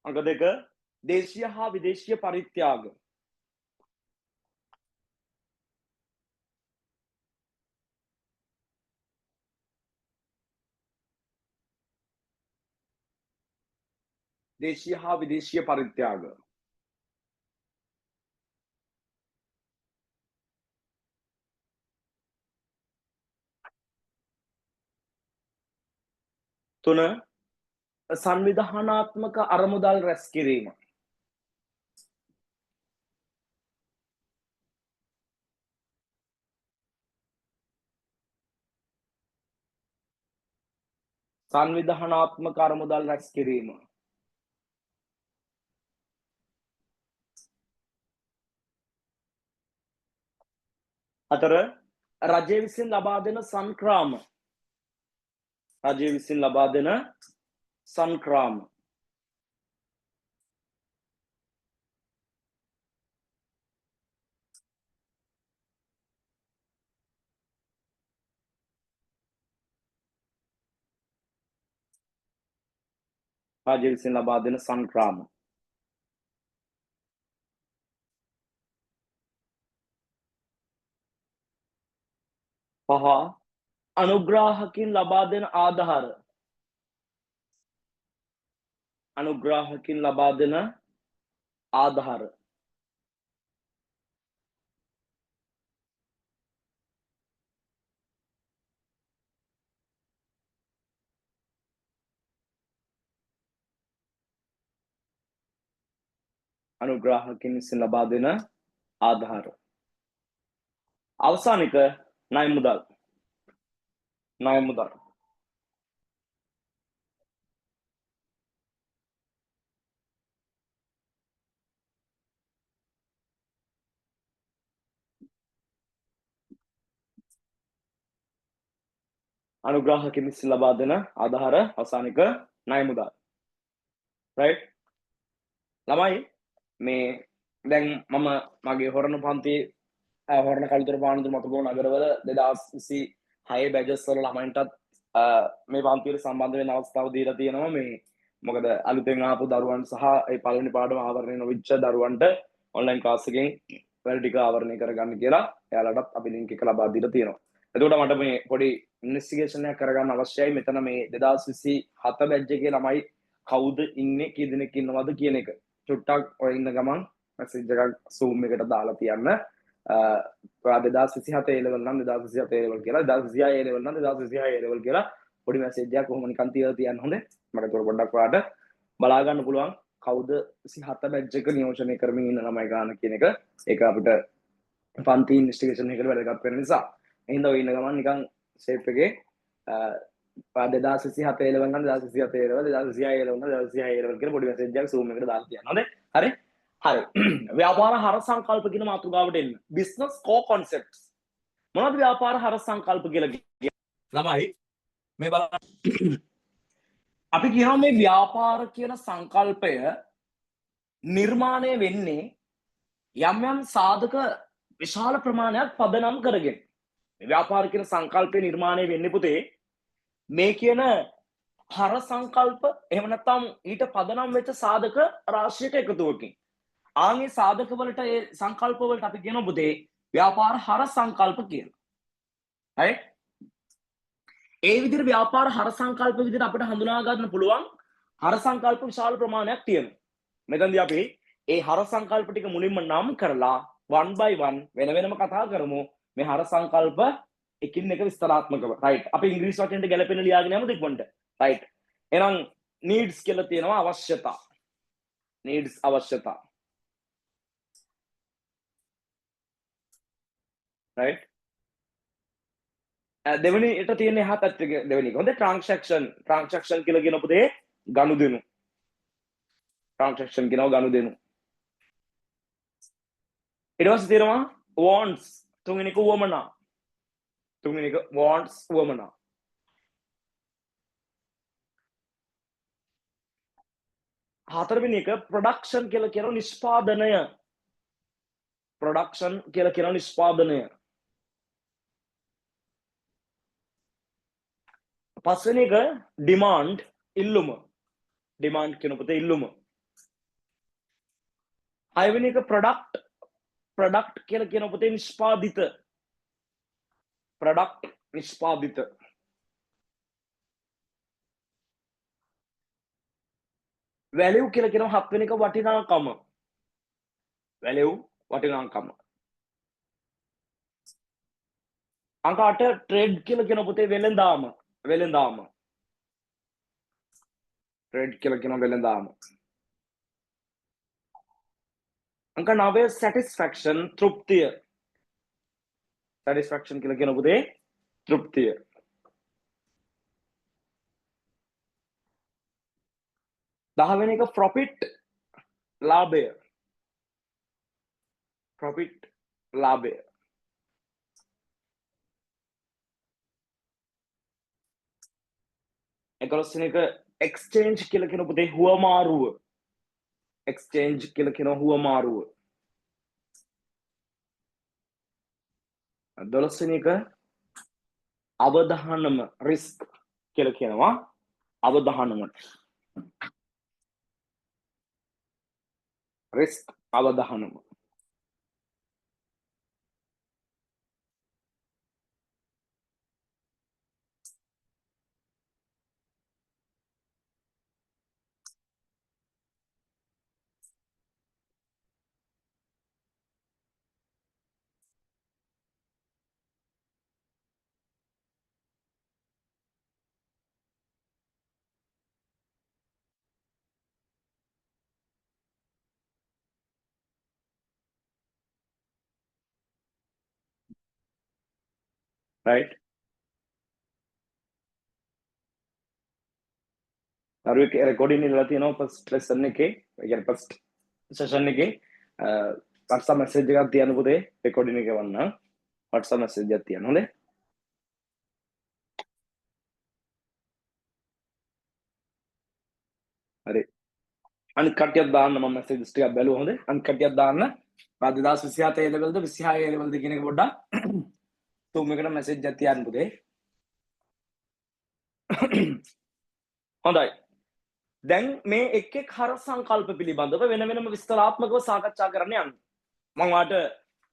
අංක 2 දේශීය හා විදේශීය පරිත්‍යාග. දේශීය හා විදේශීය පරිත්‍යාග. තුන සංවිධානාත්මක අරමුදල් රැස් කිරීම. සංවිධානාත්මක අරමුදල් රැස් කිරීම. 4 රජය විසින් ලබා දෙන සංක්‍රාම. රජය විසින් ලබා දෙන සංක්‍රාම. රජය විසින් ලබා දෙන සංක්‍රාම. පහ අනුග්‍රාහකින් ලබා දෙන ආධාර. අනුග්‍රාහකින් ලබා දෙන ආධාර. අනුග්‍රාහකින් විසින් ලබා දෙන ආධාර. අවසාන එක ණය මුදල්. ණය මුදල්. අනුග්‍රාහකින් විසින් ලබා දෙන ආධාර අවසාන එක ණය මුදල්. right ළමයි මේ දැන් මම මගේ හොරණ පන්තියේ හොරණ කළුතර පානදුර මතකෝ නගරවල 2026 බැජස් වල ළමයින්ටත් මේ පන්තියට සම්බන්ධ වෙන අවස්ථාව දීලා තියෙනවා මේ මොකද අලුතෙන් ආපු දරුවන් සහ ඒ පළවෙනි පාඩම ආවරණය නොවිච්ච දරුවන්ට ඔන්ලයින් ක්ලාස් එකෙන් වැඩ ටික ආවරණය කරගන්න කියලා එයාලටත් අපි ලින්ක් එක ලබා දීලා තියෙනවා. එතකොට මට මේ පොඩි ඉන්වෙස්ටිගේෂන් එකක් කරගන්න අවශ්‍යයි මෙතන මේ 2027 බැජ් එකේ ළමයි කවුද ඉන්නේ කී දෙනෙක් ඉන්නවද කියන එක. චුට්ටක් ඔය ඉන්න ගමන් මැසේජ් එකක් Zoom එකට දාලා තියන්න. 2027 A level නම් 2027 A level කියලා 2026 A level නම් 2026 A level කියලා පොඩි මැසේජ් එකක් කොහොම නිකන් තියලා තියන්න හොඳේ. මට ඒක පොඩ්ඩක් ඔයාලට බලා ගන්න පුළුවන් කවුද 27 බැච් එක නියෝජනය කරමින් ඉන්න ළමයි ගන්න කියන එක. ඒක අපිට පන්ති ඉන්වෙස්ටිගේෂන් එකකට වැදගත් වෙන නිසා. එහෙනම් ඔය ඉන්න ගමන් නිකන් සේෆ් එකේ 2027 level නම් 2027 level 2026 level නම් 2026 level කියලා පොඩි මැසේජ් එකක් Zoom එකට දාලා තියන්න. හොඳයි? හරි? හරි. ව්‍යාපාර හර සංකල්ප කියන මාතෘකාවට එන්න. business core concepts. මොනවද ව්‍යාපාර හර සංකල්ප කියලා කියන්නේ? ළමයි මේ බලන්න. අපි කියනවා මේ ව්‍යාපාර කියන සංකල්පය නිර්මාණය වෙන්නේ යම් යම් සාධක විශාල ප්‍රමාණයක් පදනම් කරගෙන. ව්‍යාපාර කියන සංකල්පය නිර්මාණය වෙන්නේ පුතේ මේ කියන හර සංකල්ප එහෙම නැත්නම් ඊට පදනම් වෙච්ච සාධක රාශියක එකතුවකින්. ආන්ගේ සාධක වලට ඒ සංකල්ප වලට අපි කියනවා පුතේ ව්‍යාපාර හර සංකල්ප කියලා. හරි? ඒ විදිහට ව්‍යාපාර හර සංකල්ප විදිහට අපිට හඳුනා ගන්න පුළුවන් හර සංකල්ප විශාල ප්‍රමාණයක් තියෙනවා. මෙතනදී අපි ඒ හර සංකල්ප ටික මුලින්ම නම් කරලා one by one වෙන වෙනම කතා කරමු. මේ හර සංකල්ප එකින් එක විස්තරාත්මකව. රයිට්. අපි ඉංග්‍රීසි වචනෙට ගැලපෙන ලියාගෙන යමුද ඉක්මනට. රයිට්. එහෙනම් needs කියලා තියෙනවා අවශ්‍යතා. needs අවශ්‍යතා. රයිට්. දෙවෙනි එට තියෙන එහා පැත්තේ දෙවෙනි එක. හොඳ transaction කියලා කියන පුතේ ගනුදෙනු. transaction කියනවා ගනුදෙනු. ඊට පස්සේ තියෙනවා wants තුන්වෙනි එක වමනා. තුන්වෙනි එක wants වමනා. හතරවෙනි එක production කියලා කියන නිෂ්පාදනය. production කියලා කියන නිෂ්පාදනය. පස්වෙනි එක demand ඉල්ලුම. demand කියන පුතේ ඉල්ලුම. හයවෙනි එක product කියලා කියන පුතේ නිෂ්පාදිත. product නිෂ්පාදිත. value කියලා කියන හත්වෙනි එක වටිනාකම. value වටිනාකම. අංක 8 trade කියලා කියන පුතේ වෙළඳාම. වෙළඳාම. trade කියලා කියන වෙළඳාම. අංක 9 satisfaction තෘප්තිය. satisfaction කියලා කියන පුතේ තෘප්තිය. දහවෙනි එක profit ලාභය. profit ලාභය. එකොළොස්වෙනි එක exchange කියලා කියන පුතේ හුවමාරුව. exchange කියලා කියන හුවමාරුව. 12වෙනි එක අවධානම risk කියලා කියනවා අවධානම. risk අවධානම. right? දරුවෙක් රෙකෝඩින් ඉල්ලලා තියෙනවා ෆස්ට් ලෙසන් එකේ. ඒ කියන්නේ ෆස්ට් සෙෂන් එකේ WhatsApp මැසේජ් එකක් තියන්න පුතේ රෙකෝඩින් එක වන්න. WhatsApp මැසේජ් එකක් තියන්න. හොඳේ. හරි. අනිත් කට්ටියක් දාන්න මම මැසේජස් ටිකක් බැලුවා. හොඳේ. අනිත් කට්ටියක් දාන්න. 2027 level ද 26 level ද කියන එක පොඩ්ඩක් Zoom එකට මැසේජ් එකක් තියන්න පුතේ. හොඳයි. දැන් මේ එක් එක් හර සංකල්ප පිළිබඳව වෙන වෙනම විස්තරාත්මකව සාකච්ඡා කරන්න යන්න. මම වාට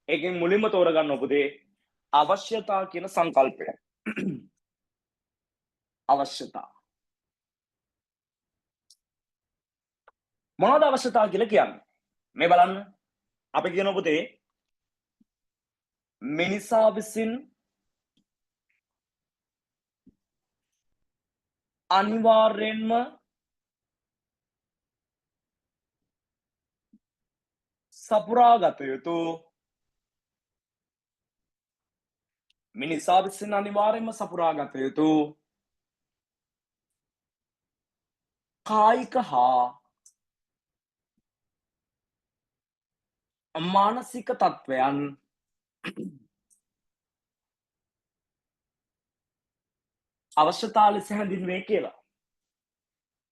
ඒකෙන් මුලින්ම තෝරගන්න පුතේ අවශ්‍යතා කියන සංකල්පය. අවශ්‍යතා. මොනවද අවශ්‍යතා කියලා කියන්නේ? මේ බලන්න. අපි කියන පුතේ මිනිසා විසින් අනිවාර්යෙන්ම සපුරාගත යුතු මිනිසා විසින් අනිවාර්යෙන්ම සපුරාගත යුතු කායික හා මානසික තත්ත්වයන් අවශ්‍යතා ලෙස හැඳින්වේ කියලා.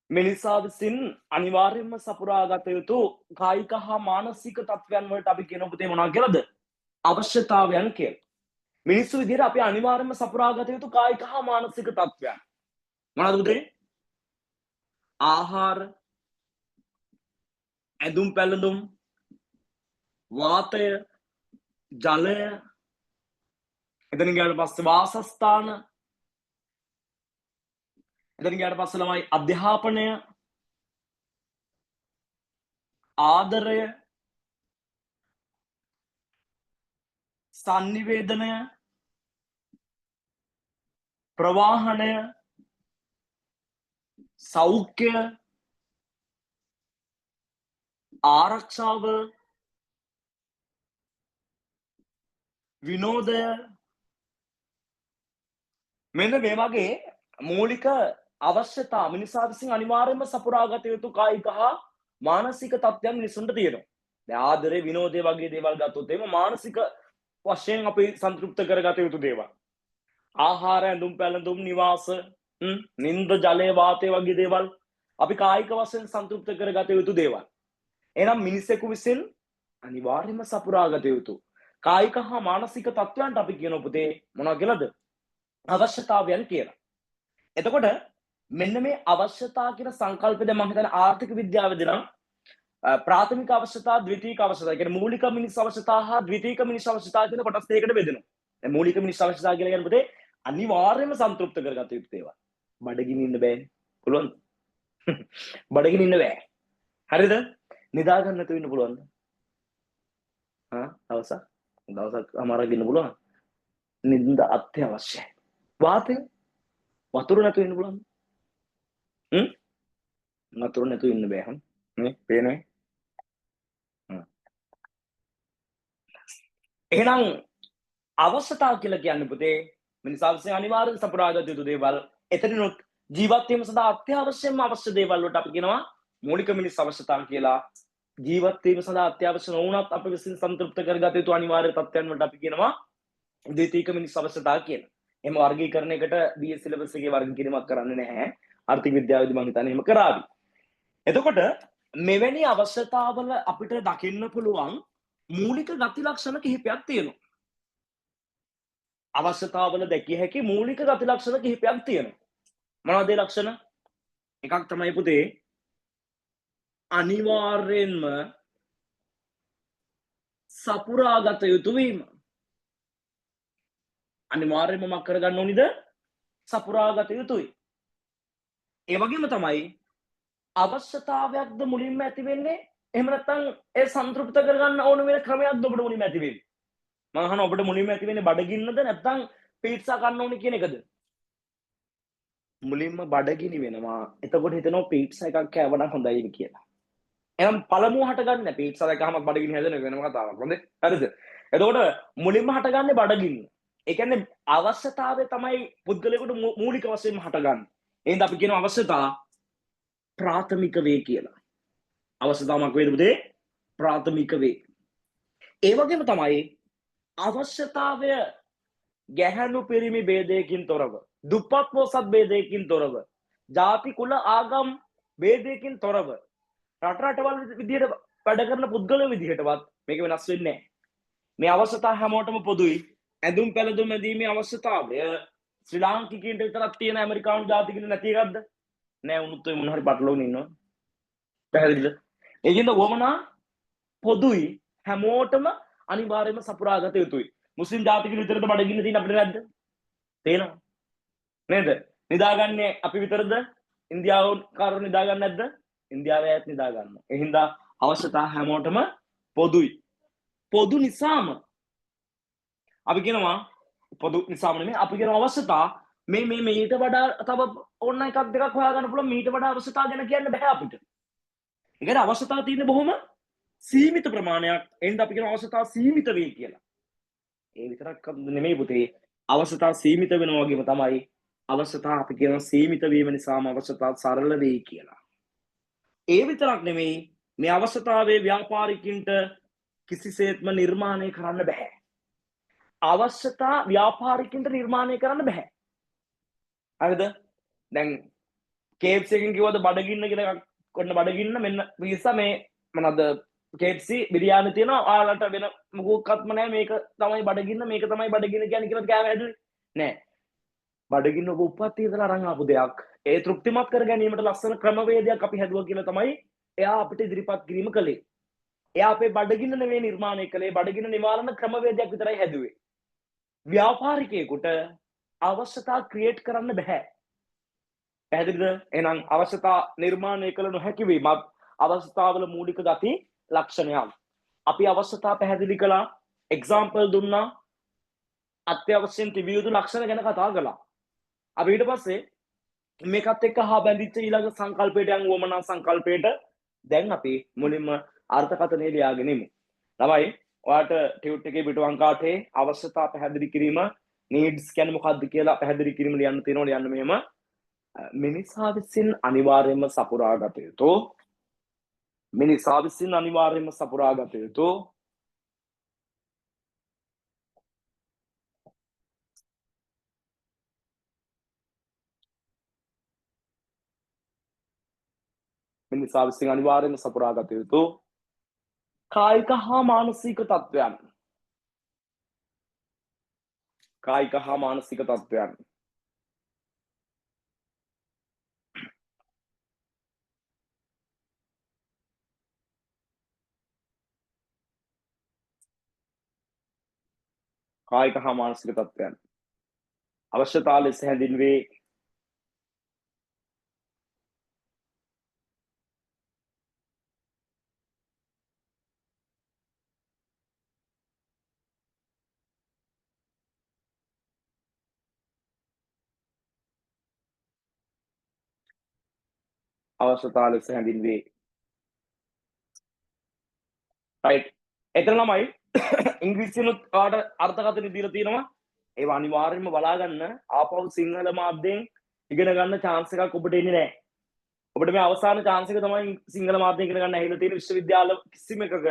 මිනිසා විසින් අනිවාර්යයෙන්ම සපුරාගත යුතු කායික හා මානසික තත්ත්වයන් වලට අපි කියන පුතේ මොනවා කියලාද? අවශ්‍යතාවයන් කියලා. මිනිස්සු විදිහට අපි අනිවාර්යයෙන්ම සපුරාගත යුතු කායික හා මානසික තත්ත්වයන්. මොනවද පුතේ? ආහාර, ඇඳුම් පැළඳුම්, වාතය, ජලය, එතන ගියාට පස්සේ වාසස්ථාන, එතන ගියාට පස්සේ ළමයි අධ්‍යාපනය, ආදරය, සංනිවේදනය, ප්‍රවාහනය, සෞඛ්‍ය, ආරක්ෂාව, විනෝදය, මෙන්න මේ වගේ මූලික අවශ්‍යතා මිනිසා විසින් අනිවාර්යයෙන්ම සපුරාගත යුතු කායික හා මානසික තත්ත්වයන් මිනිසුන්ට තියෙනවා. දැන් ආදරේ විනෝදේ වගේ දේවල් ගත්තොත් එහෙම මානසික වශයෙන් අපි සන්තුෂ්ත කරගත යුතු දේවල්. ආහාර, ඇඳුම් පැළඳුම්, නිවාස, නින්ද, ජලය, වාතය වගේ දේවල් අපි කායික වශයෙන් සන්තුෂ්ත කරගත යුතු දේවල්. එහෙනම් මිනිසෙකු විසින් අනිවාර්යයෙන්ම සපුරාගත යුතු කායික හා මානසික තත්ත්වයන්ට අපි කියන පුතේ මොනවා කියලාද? අවශ්‍යතාවයන් කියලා. එතකොට මෙන්න මේ අවශ්‍යතා කියන සංකල්පය දැන් මම හිතන්නේ ආර්ථික විද්‍යාවේදී නම් ප්‍රාථමික අවශ්‍යතා, ද්විතීයික අවශ්‍යතා. කියන්නේ මූලික මිනිස් අවශ්‍යතා හා ද්විතීයික මිනිස් අවශ්‍යතා කියන කොටස් දෙකකට බෙදෙනවා. දැන් මූලික මිනිස් අවශ්‍යතා කියලා කියන්නේ පුතේ අනිවාර්යයෙන්ම සන්තුෂ්ත කරගත යුතු දේවල්. බඩගිනි ඉන්න බෑනේ. පුළුවන්ද? බඩගිනි ඉන්න බෑ. හරිද? නිදා ගන්න නැතුව ඉන්න පුළුවන්ද? දවසක් අමාරක් ඉන්න පුළුවන්. නිින්ද අත්‍යවශ්‍යයි. වාතය වතුර නැතුව ඉන්න පුළුවන්ද? වතුර නැතුව ඉන්න බෑ. නේ පේන්නේ? එහෙනම් අවශ්‍යතාව කියලා කියන්නේ පුතේ මිනිසා විසින් අනිවාර්යෙන් සපුරාගත යුතු දේවල්. එතනිනුත් ජීවත් වීම සඳහා අත්‍යවශ්‍යම අවශ්‍ය දේවල් වලට අපි කියනවා මූලික මිනිස් අවශ්‍යතාව කියලා. ජීවත් වීම සඳහා අත්‍යවශ්‍ය නොවුනත් අපි විසින් සන්තුෂ්ත කරගත යුතු අනිවාර්ය තත්ත්වයන් වලට අපි කියනවා ද්විතීයික මිනිස් අවශ්‍යතාව කියලා. එහෙම වර්ගීකරණයකට BS සිලබස් එකේ වර්ග කිරීමක් කරන්නේ නැහැ. ආර්ථික විද්‍යාවේදී මම හිතන්නේ එහෙම කරાવી. එතකොට මෙවැනි අවශ්‍යතාවල අපිට දකින්න පුළුවන් මූලික ගති ලක්ෂණ කිහිපයක් තියෙනවා. අවශ්‍යතාවල දැකිය හැකි මූලික ගති ලක්ෂණ කිහිපයක් තියෙනවා. මොනවද ඒ ලක්ෂණ? එකක් තමයි පුතේ අනිවාර්යෙන්ම සපුරාගත යුතු වීම. අනිවාර්යෙන්ම මක් කරගන්න ඕනිද? සපුරාගත යුතුයි. ඒ වගේම තමයි අවශ්‍යතාවයක්ද මුලින්ම ඇති වෙන්නේ? එහෙම නැත්නම් ඒ සන්තුෂ්ත කරගන්න ඕන වෙන ක්‍රමයක්ද ඔබට මුලින්ම ඇති වෙන්නේ? මම අහන ඔබට මුලින්ම ඇති වෙන්නේ බඩගින්නද නැත්නම් පීට්සා කන්න ඕනේ කියන එකද? මුලින්ම බඩගිනි වෙනවා. එතකොට හිතනවා පීට්සා එකක් කෑවනම් හොඳයි කියලා. එහෙනම් පළමුව හටගන්නේ පීට්සා දැකහම බඩගිනි හැදෙන වෙනම කතාවක්. හොඳේ? හරිද? එතකොට මුලින්ම හටගන්නේ බඩගින්න. ඒ කියන්නේ අවශ්‍යතාවය තමයි පුද්ගලයාට මූලික වශයෙන්ම හටගන්නේ. එහෙනම් අපි කියනවා අවශ්‍යතා ප්‍රාථමික වේ කියලා. අවශ්‍යතාවක් වේද පුතේ? ප්‍රාථමික වේ. ඒ වගේම තමයි අවශ්‍යතාවය ගැහැණු පිරිමි ભેදයකින් තොරව, දුප්පත් පොසත් ભેදයකින් තොරව, ಜಾති කුල ආගම් ભેදයකින් තොරව, රටවල් විදිහට වැඩ කරන පුද්ගලයෝ විදිහටවත් මේක වෙනස් වෙන්නේ නැහැ. මේ අවශ්‍යතා හැමෝටම පොදුයි. ඇඳුම් පැළඳුම් ඇඳීමේ අවශ්‍යතාවය ශ්‍රී ලාංකිකයින්ට විතරක් තියෙන ඇමරිකානු ජාතිකින් නැති එකක්ද? නෑ උනුත් ඔය මොන හරි පටලවගෙන ඉන්නවා. පැහැදිලිද? ඒකින්ද වමනා පොදුයි හැමෝටම අනිවාර්යයෙන්ම සපුරාගත යුතුයි. මුස්ලිම් ජාතිකින් විතරද බඩගින්න තියෙන අපිට නැද්ද? තේනවා. නේද? නිදාගන්නේ අපි විතරද? ඉන්දියාව කාරෝ නිදාගන්නේ නැද්ද? ඉන්දියාවේ අයත් නිදා ගන්නවා. ඒ හින්දා අවශ්‍යතා හැමෝටම පොදුයි. පොදු නිසාම අපි කියනවා පොදු නිසාම නෙමෙයි අපි කියන අවශ්‍යතා මේ ඊට වඩා තව ඕන එකක් දෙකක් හොයාගන්න පුළුවන් මීට වඩා අවශ්‍යතා ගැන කියන්න බෑ අපිට. ඒ කියන්නේ අවශ්‍යතා තියෙන්නේ බොහොම සීමිත ප්‍රමාණයක්. එහෙනම් අපි කියන අවශ්‍යතා සීමිත වෙයි කියලා. ඒ විතරක් නෙමෙයි පුතේ අවශ්‍යතා සීමිත වෙනවා වගේම තමයි අවශ්‍යතා අපි කියන සීමිත වීම නිසාම අවශ්‍යතා සරල වෙයි කියලා. ඒ විතරක් නෙමෙයි මේ අවශ්‍යතාවයේ ව්‍යාපාරිකින්ට කිසිසේත්ම නිර්මාණය කරන්න බෑ. අවශ්‍යතා ව්‍යාපාරිකින්ට නිර්මාණය කරන්න බෑ. හරිද? දැන් KFC එකෙන් කිව්වද බඩගින්න කියලා එකක් කොන්න බඩගින්න මෙන්න පිස්සා මේ මොනවද KFC බිරියානි තියෙනවා ඔයාලට වෙන මොකක්වත්ම නැහැ මේක තමයි බඩගින්න මේක තමයි බඩගින්න කියන්නේ කියලා කෑම හැදුවේ නෑ. බඩගින්න ඔබ උප්පත්තිය ඉඳලා අරන් ආපු දෙයක්. ඒ තෘප්තිමත් කර ගැනීමට ලස්සන ක්‍රමවේදයක් අපි හැදුවා කියලා තමයි එයා අපිට ඉදිරිපත් කිරීම කළේ. එයා අපේ බඩගින්න නෙවෙයි නිර්මාණය කළේ බඩගින්න නිවාරණ ක්‍රමවේදයක් විතරයි හැදුවේ. ව්‍යාපාරිකයෙකුට අවශ්‍යතා ක්‍රියේට් කරන්න බෑ. පැහැදිලිද? එහෙනම් අවශ්‍යතා නිර්මාණය කළ නොහැකි වීමත් අවශ්‍යතාවල මූලික ගති ලක්ෂණයක්. අපි අවශ්‍යතා පැහැදිලි කළා, එක්සැම්පල් දුන්නා, අත්‍යවශ්‍යයෙන් තිබිය යුතු ලක්ෂණ ගැන කතා කළා. අපි ඊට පස්සේ මේකත් එක්ක හා බැඳිච්ච ඊළඟ සංකල්පයට යන් වමනා සංකල්පයට දැන් අපි මුලින්ම අර්ථකථනය ලියාගෙන ඉමු. ළමයි ඔයාලට ටියුට් එකේ පිටු අංක 8 අවශ්‍යතා පැහැදිලි කිරීම needs කියන්නේ මොකක්ද කියලා පැහැදිලි කිරීම ලියන්න තියෙනවා. ලියන්න මෙහෙම මිනිසා විසින් අනිවාර්යයෙන්ම සපුරාගත යුතු මිනිසා විසින් අනිවාර්යයෙන්ම සපුරාගත යුතු මිනිසා විසින් අනිවාර්යයෙන්ම සපුරාගත යුතු කායික හා මානසික තත්ත්වයන් කායික හා මානසික තත්ත්වයන් කායික හා මානසික තත්ත්වයන් අවශ්‍යතා ලෙස හැඳින්වේ. අවශ්‍යතා ලෙස හැඳින්වේ. රයිට්. එතන ළමයි ඉංග්‍රීසියෙන්ත් ඔයාලට අර්ථකථන දීලා තියෙනවා. ඒවා අනිවාර්යයෙන්ම බලා ගන්න. ආපහු සිංහල මාධ්‍යයෙන් ඉගෙන ගන්න chance එකක් ඔබට එන්නේ නැහැ. ඔබට මේ අවසාන chance එක තමයි සිංහල මාධ්‍යයෙන් ඉගෙන ගන්න ඇහිලා තියෙන විශ්වවිද්‍යාල කිසිම එකක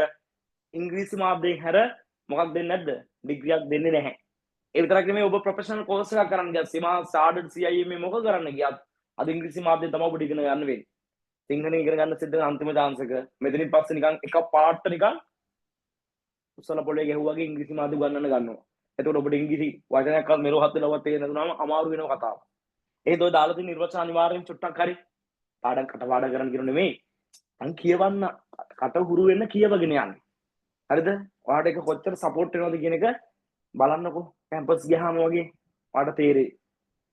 ඉංග්‍රීසි මාධ්‍යයෙන් හැර මොකක් දෙන්නේ නැද්ද? ඩිග්‍රියක් දෙන්නේ නැහැ. ඒ විතරක් නෙමෙයි ඔබ ප්‍රොෆෙෂනල් කෝස් එකක් කරන්න ගියත් සීමා ස්ටාර්ටඩ් CIMA මොකක් කරන්න ගියත් අද ඉංග්‍රීසි මාධ්‍යයෙන් තමයි ඔබට ඉගෙන ගන්න වෙන්නේ. සිංහලෙන් ඉගෙන ගන්න සිද්ධ වෙන අන්තිම chance එක. මෙතනින් පස්සේ නිකන් එක පාට නිකන් උසල පොළේ ගැහුවාගේ ඉංග්‍රීසි මාධ්‍ය ගන්නන්න ගන්නවා. එතකොට ඔබට ඉංග්‍රීසි වචනයක්වත් මෙලොවත් දෙලොවත් තේරෙන්නේ නැතුනම අමාරු වෙනවා කතාව. ඒත් ඔය දාලා තියෙන නිර්වචන අනිවාර්යෙන් චුට්ටක් හරි පාඩම් කටපාඩම් කරන්න කියන නෙමෙයි. මං කියවන්න කට හුරු වෙන්න කියවගෙන යන්නේ. හරිද? ඔයාලට ඒක කොච්චර සපෝට් වෙනවද කියන එක බලන්නකෝ. කැම්පස් ගියාම වගේ ඔයාලට තේරෙයි.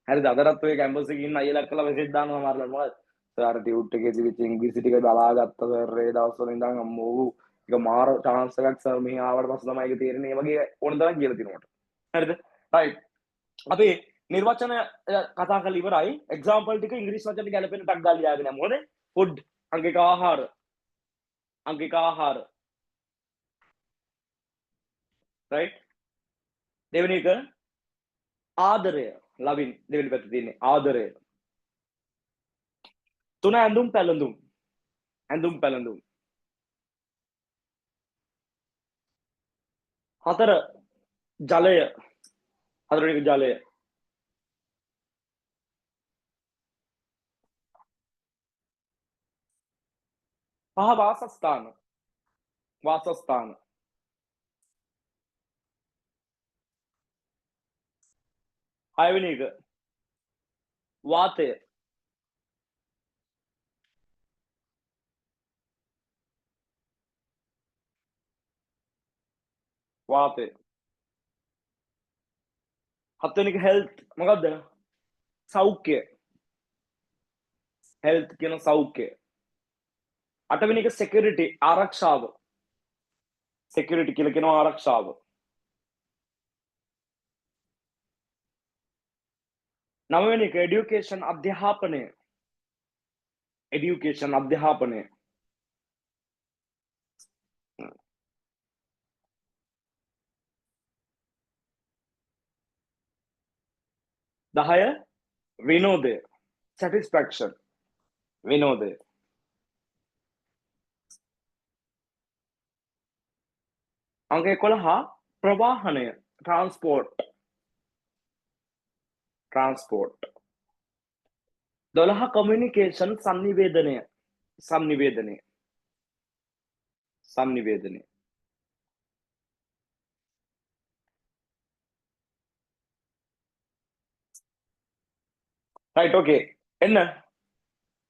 හරිද? අදටත් ඔය කැම්පස් එකේ ඉන්න අයියලා කළා මෙසේජ් දානවා මාරලා මොකද? සර් ටියුට් එකේ තිබිච්ච ඉංග්‍රීසි ටික බලාගත්ත සර් ඒ දවස්වල ඉඳන් අම්මෝ ඒක මාර chance එකක් සර් මෙහි ආවට පස්සේ තමයි ඒක තේරෙන්නේ. මේ වගේ ඕන තරම් කියලා තිනවට. හරිද? රයිට්. අපි නිර්වචන කතා කරලා ඉවරයි. එක්සැම්පල් ටික ඉංග්‍රීසි වචන ගැලපෙන ටක් ගාලා ලියාගෙන යමු. මොකද? ෆුඩ් අංගික ආහාර. අංගික ආහාර. රයිට්. දෙවෙනි එක ආදරය. ලවින් දෙවෙනි පැත්තේ තියෙන්නේ ආදරය. තුන ඇඳුම් පැළඳුම්. ඇඳුම් පැළඳුම්. හතර ජලය. හතරවෙනි එක ජලය. පහ වාසස්ථාන. වාසස්ථාන. හයවෙනි එක වාතය. වාතය. හත්වෙනි එක හෙල්ත් මොකක්ද? සෞඛ්‍ය. හෙල්ත් කියන සෞඛ්‍ය. අටවෙනි එක security ආරක්ෂාව. security කියලා කියනවා ආරක්ෂාව. නවවෙනි එක education අධ්‍යාපනය. education අධ්‍යාපනය. 10 විනෝදය satisfaction විනෝදය. අංක 11 ප්‍රවාහනය transport 12 communication sannivedana right okay එන්න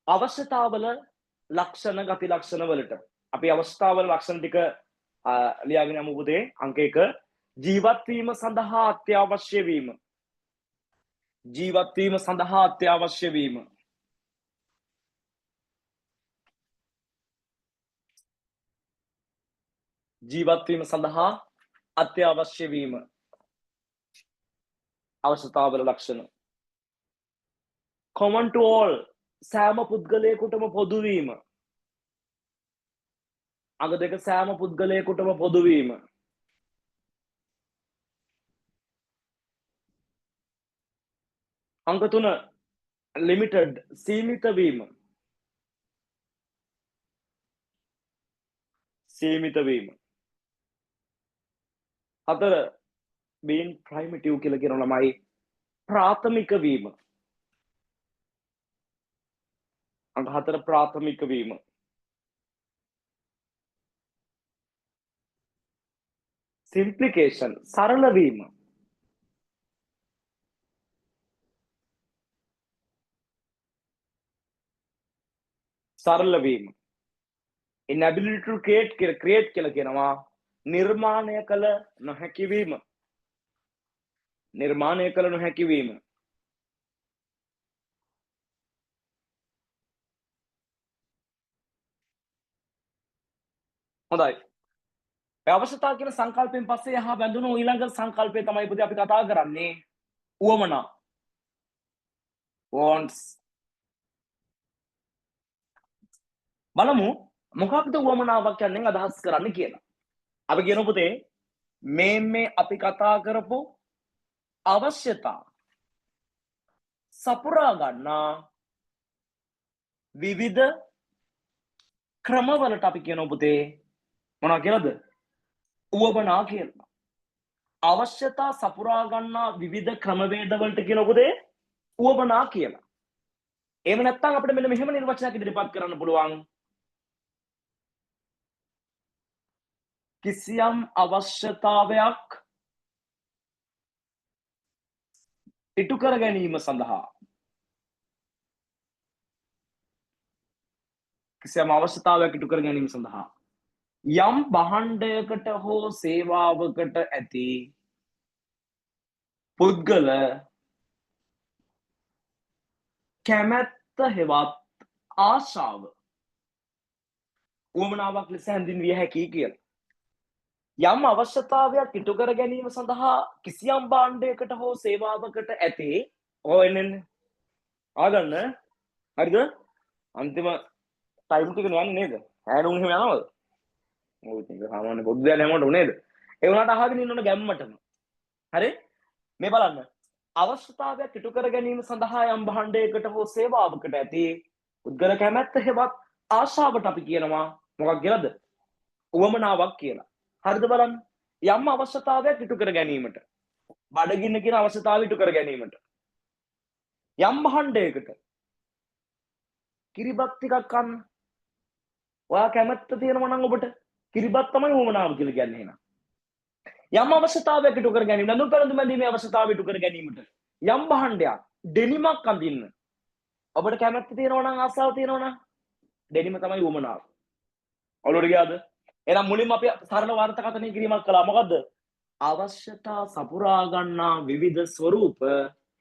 අවශ්‍යතාවල ලක්ෂණ ගති ලක්ෂණ වලට අපි අවශ්‍යතාවල ලක්ෂණ ටික ලියාගෙන යමු පුතේ අංක 1 ජීවත් වීම සඳහා අත්‍යවශ්‍ය වීම ජීවත් වීම සඳහා අත්‍යවශ්‍ය වීම ජීවත් වීම සඳහා අත්‍යවශ්‍ය වීම අවශ්‍යතාවල ලක්ෂණ common to all සෑම පුද්ගලයෙකුටම පොදු වීම අංක 2 සෑම පුද්ගලයෙකුටම පොදු වීම අංක 3 limited සීමිත වීම හතර being primitive කියලා කියන ළමයි ප්‍රාථමික වීම අංක 4 ප්‍රාථමික වීම simplification සරල වීම inability to create කියලා කියනවා නිර්මාණය කළ නොහැකි වීම හොඳයි අවශ්‍යතාව කියන සංකල්පයෙන් පස්සේ යහ බැඳුණු ඊළඟ සංකල්පය තමයි පුතේ අපි කතා කරන්නේ උවමනා wants බලමු මොකක්ද උවමනාවක් කියන්නේ අදහස් කරන්නේ කියලා අපි කියන පුතේ මේ අපි කතා කරපු අවශ්‍යතා සපුරා ගන්නා විවිධ ක්‍රමවලට අපි කියන පුතේ මොනවා කියලාද උවමනා කියලා අවශ්‍යතා සපුරා ගන්නා විවිධ ක්‍රමවේද වලට කියන පුතේ උවමනා කියලා එහෙම නැත්නම් අපිට මෙන්න මෙහෙම නිර්වචනයක් ඉදිරිපත් කරන්න පුළුවන් කිසියම් අවශ්‍යතාවයක් ඉටු කර ගැනීම සඳහා යම් භාණ්ඩයකට හෝ සේවාවකට ඇති පුද්ගල කැමැත්ත හෙවත් ආශාව උවමනාවක් ලෙස හැඳින්විය හැකියි කියලා. යම් අවශ්‍යතාවයක් ඉටු කර ගැනීම සඳහා කිසියම් භාණ්ඩයකට හෝ සේවාවකට ඇති ඕනෙන් ආගන්න හරිද අන්තිම ටයිම් ටික යන්නේ නේද හැරුම් එහෙම යනවද ඔව් ඒක සාමාන්‍ය පොඩ්ඩක් දැන් හැමෝටම නේද ඒ වුණාට අහගෙන ඉන්න ඕන ගැම්මටම හරි මේ බලන්න අවශ්‍යතාවයක් ඉටු කර ගැනීම සඳහා යම් භාණ්ඩයකට හෝ සේවාවකට ඇති පුද්ගල කැමැත්ත හෙවත් ආශාවට අපි කියනවා මොකක් කියලාද උවමනාවක් කියලා හරිද බලන්න යම් අවශ්‍යතාවයක් ඉටු කර ගැනීමට බඩගින්න කියන අවශ්‍යතාවය ඉටු කර ගැනීමට යම් භාණ්ඩයකට කිරිබත් ටිකක් කන්න ඔයා කැමැත්ත තියෙනවා නම් ඔබට කිරිබත් තමයි උවමනාව කියලා කියන්නේ එහෙනම් යම් අවශ්‍යතාවයක් ඉටු කර ගැනීම නඳු පෙරඳු මැදීමේ අවශ්‍යතාවය ඉටු කර ගැනීමට යම් භාණ්ඩයක් ඩෙනිමක් අඳින්න ඔබට කැමැත්ත තියෙනවා නම් ආසාව තියෙනවා නම් ඩෙනිම තමයි උවමනාව ඔලුවට ගියාද එහෙනම් මුලින්ම අපි සරල වර්තකථනය කිරීමක් කළා මොකද්ද අවශ්‍යතා සපුරා ගන්නා විවිධ ස්වරූප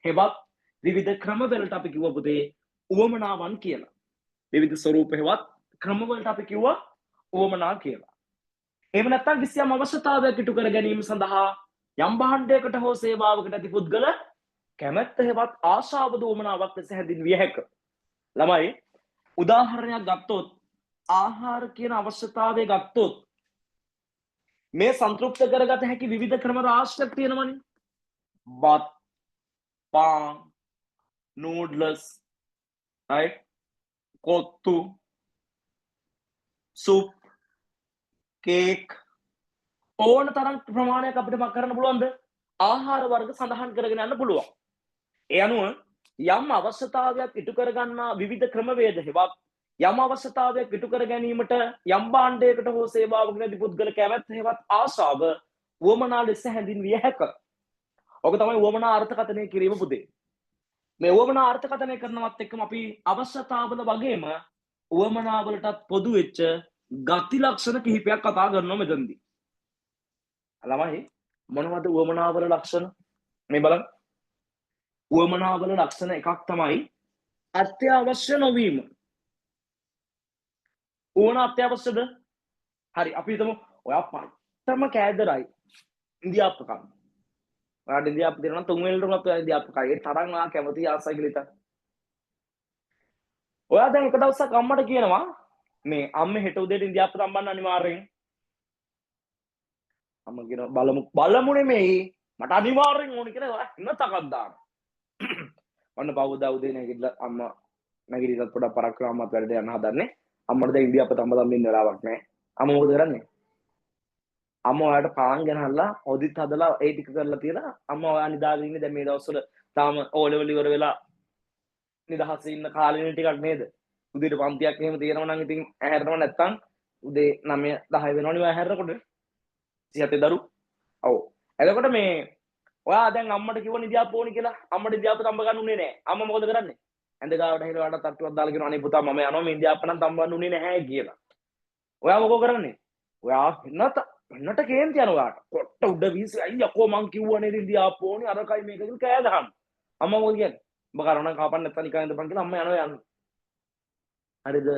හෙවත් විවිධ ක්‍රමවලට අපි කිව්ව පුතේ උවමනාවන් කියලා විවිධ ස්වරූප හෙවත් ක්‍රමවලට අපි කිව්වා උවමනා කියලා එහෙම නැත්නම් කිසියම් අවශ්‍යතාවයක් ඉටු කර ගැනීම සඳහා යම් භාණ්ඩයකට හෝ සේවාවකට ඇති පුද්ගල කැමැත්ත හෙවත් ආශාව උවමනාවක් ලෙස හැඳින්විය හැකිය ළමයි උදාහරණයක් ගත්තොත් ආහාර කියන අවශ්‍යතාවය ගත්තොත් මේ සන්තුෂ්ත කරගත හැකි විවිධ ක්‍රම රාශියක් තියෙනවනේ බත් පාන් නූඩ්ලස් right කොත්තු සුප් කේක් ඕන තරම් ප්‍රමාණයක් අපිට මක් කරන්න පුළුවන්ද? ආහාර වර්ග සඳහන් කරගෙන යන්න පුළුවන්. ඒ අනුව යම් අවශ්‍යතාවයක් ඉටු කරගන්නා විවිධ ක්‍රමවේද හෙවත් යම් අවශ්‍යතාවයක් ඉටු කර ගැනීමට යම් භාණ්ඩයකට හෝ සේවාවක නැති පුද්ගල කැමැත්ත හෙවත් ආශාව වමනා ලෙස හැඳින්විය හැක. ඔක තමයි වමනා අර්ථකථනය කිරීම පුතේ. මේ වමනා අර්ථකථනය කරනවත් එක්කම අපි අවශ්‍යතාවල වගේම වමනාවලටත් පොදු වෙච්ච ගති ලක්ෂණ කිහිපයක් කතා කරනවා මෙතනදී. ළමයි මොනවද වමනාවල ලක්ෂණ? මේ බලන්න. වමනාවල ලක්ෂණ එකක් තමයි අත්‍යවශ්‍ය නොවීම. ඕන අත්‍යවශ්‍යද? හරි අපි හිතමු ඔයා පට්ටම කෑදරයි ඉන්දියාප්ප කන්න. ඔයාට ඉන්දියාප්ප දෙනවා නම් තුන් වෙලටමත් ඔයා ඉන්දියාප්ප කයි. ඒ තරම් ආ කැමති ආසයි කියලා හිතන්න. ඔයා දැන් එක දවසක් අම්මට කියනවා මේ අම්මේ හෙට උදේට ඉන්දියාප්ප තම්බන්න අනිවාර්යෙන්. අම්ම කියනවා බලමු නෙමෙයි මට අනිවාර්යෙන් ඕනේ කියලා ඔයා හිනතකක් දානවා. ඔන්න පවුදා උදේ නැගිටලා අම්මා නැගිටිලත් පොඩක් පරක් කරලා අම්මත් වැඩට යන්න හදන්නේ. අම්මට දැන් ඉන්දියාප්ප තම්බන්න ඉන්න වෙලාවක් නැහැ. අම්ම මොකද කරන්නේ? අම්මා ඔයාලට පාන් ගෙනහල්ලා හොදිත් හදලා ඒ ටික කරලා තියලා අම්මා ඔයා නිදාගෙන ඉන්නේ දැන් මේ දවස්වල තාම ඕ ලෙවල් ඉවර වෙලා නිදහසේ ඉන්න කාලෙනේ ටිකක් නේද? උදේට පන්තියක් එහෙම තියෙනවා නම් ඉතින් ඇහැරෙනව නැත්තම් උදේ 9 10 වෙනවනේ ඔයා ඇහැරෙනකොට 37 දරු. ඔව්. එතකොට මේ ඔයා දැන් අම්මට කිව්ව ඉන්දියාප්ප ඕනි කියලා අම්මට ඉන්දියාප්ප තම්බ ගන්න උනේ නැහැ. අම්මා මොකද කරන්නේ? ඇඳ ගාවට හිර වලට තට්ටුවක් දාලා කියනවා අනේ පුතා මම යනවා මේ ඉන්දියාප්ප නම් තම්බන්න උනේ නැහැ කියලා. ඔයා මොකෝ කරන්නේ? ඔයා එන්නට කේන්ති යනවා ඔයාට. කොට්ට උඩ වීසි අයියෝ මං කිව්වනේ ඉන්දියාප්ප ඕනි අරකයි මේක කියලා කෑ ගහනවා. අම්මා මොකද කියන්නේ? ඔබ කරනවා නම් කපන්න නැත්නම් නිකන් ඉඳපන් කියලා අම්මා යනවා යන්න. හරිද?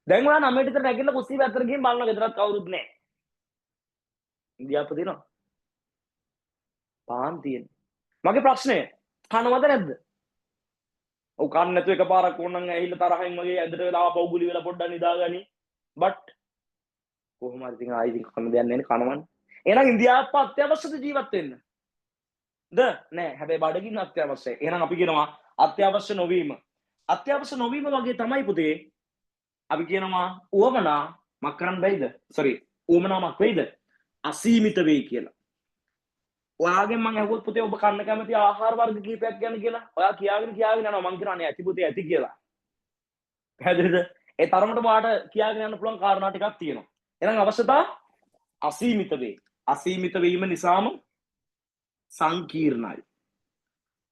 දැන් ඔයා 9ට විතර නැගිටලා කුස්සිය පැත්තට ගිහින් බලනවා ගෙදරත් කවුරුත් නැහැ. ඉන්දියාප්ප දෙනවා. පාන් තියෙන. මගේ ප්‍රශ්නය කනවද නැද්ද? ඔව් කන්න නැතුව එකපාරක් ඕනනම් ඇහිල්ලා තරහින් වගේ ඇඳට වෙලා ආපහු ගුලි වෙලා පොඩ්ඩක් නිදාගනි. බට් කොහොම හරි ඉතින් ආයි ඉතින් කන්න දෙයක් නැහැ කනවන්නේ. එහෙනම් ඉන්දියාප්ප අත්‍යවශ්‍යද ජීවත් වෙන්න? නෑ හැබැයි බඩගින්න අත්‍යවශ්‍යයි. එහෙනම් අපි කියනවා අත්‍යවශ්‍ය නොවීම. අත්‍යවශ්‍ය නොවීම වගේ තමයි පුතේ අපි කියනවා උවමනා මක් කරන්න බැයිද? උවමනාවක් වෙයිද? අසීමිත වෙයි කියලා. ඔයාගෙන් මම අහුවොත් පුතේ ඔබ කන්න කැමති ආහාර වර්ග කීපයක් ගැන කියලා. ඔයා කියාගෙන යනවා මං කියනවා නේ ඇති පුතේ ඇති කියලා. පැහැදිලිද? ඒ තරමටම ඔයාට කියාගෙන යන්න පුළුවන් කාරණා ටිකක් තියෙනවා. එහෙනම් අවශ්‍යතා අසීමිත වේ. අසීමිත වීම නිසාම සංකීර්ණයි.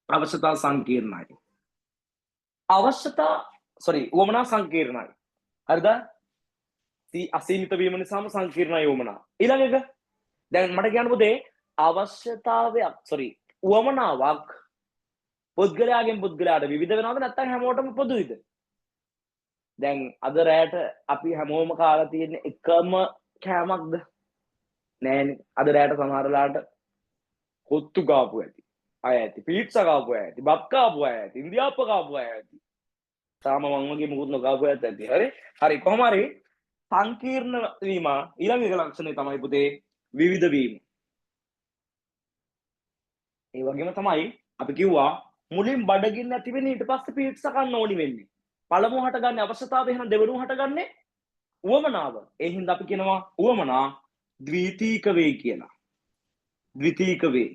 අවශ්‍යතා සංකීර්ණයි. උවමනා සංකීර්ණයි. හරිද? අසීමිත වීම නිසාම සංකීර්ණයි උවමනා. ඊළඟ එක දැන් මට කියන්න පුතේ උවමනාවක් පුද්ගලයාගෙන් පුද්ගලයාට විවිධ වෙනවද නැත්නම් හැමෝටම පොදුයිද? දැන් අද රැයට අපි හැමෝම කාලා තියෙන එකම කෑමක්ද? නෑනේ. අද රැයට සමහරලාට කොත්තු කාපු ඇති. අය ඇති. පීට්සා කාපු අය ඇති. බත් කාපු අය ඇති. ඉන්දියාප්ප කාපු අය ඇති. තාම මං වගේ මුකුත් නොකාපු අයත් ඇති. හරි කොහොම හරි සංකීර්ණ වීම ඊළඟ එක ලක්ෂණය තමයි පුතේ විවිධ වීම. ඒ වගේම තමයි අපි කිව්වා මුලින් බඩගින්න ඇති වෙන්නේ ඊට පස්සේ පීට්සා කන්න ඕනි වෙන්නේ. පළමුව හටගන්නේ අවශ්‍යතාවය එහෙනම් දෙවෙනුව හටගන්නේ උවමනාව. ඒ හින්දා අපි කියනවා උවමනා ද්විතීක වේ කියලා. ද්විතීක වේ.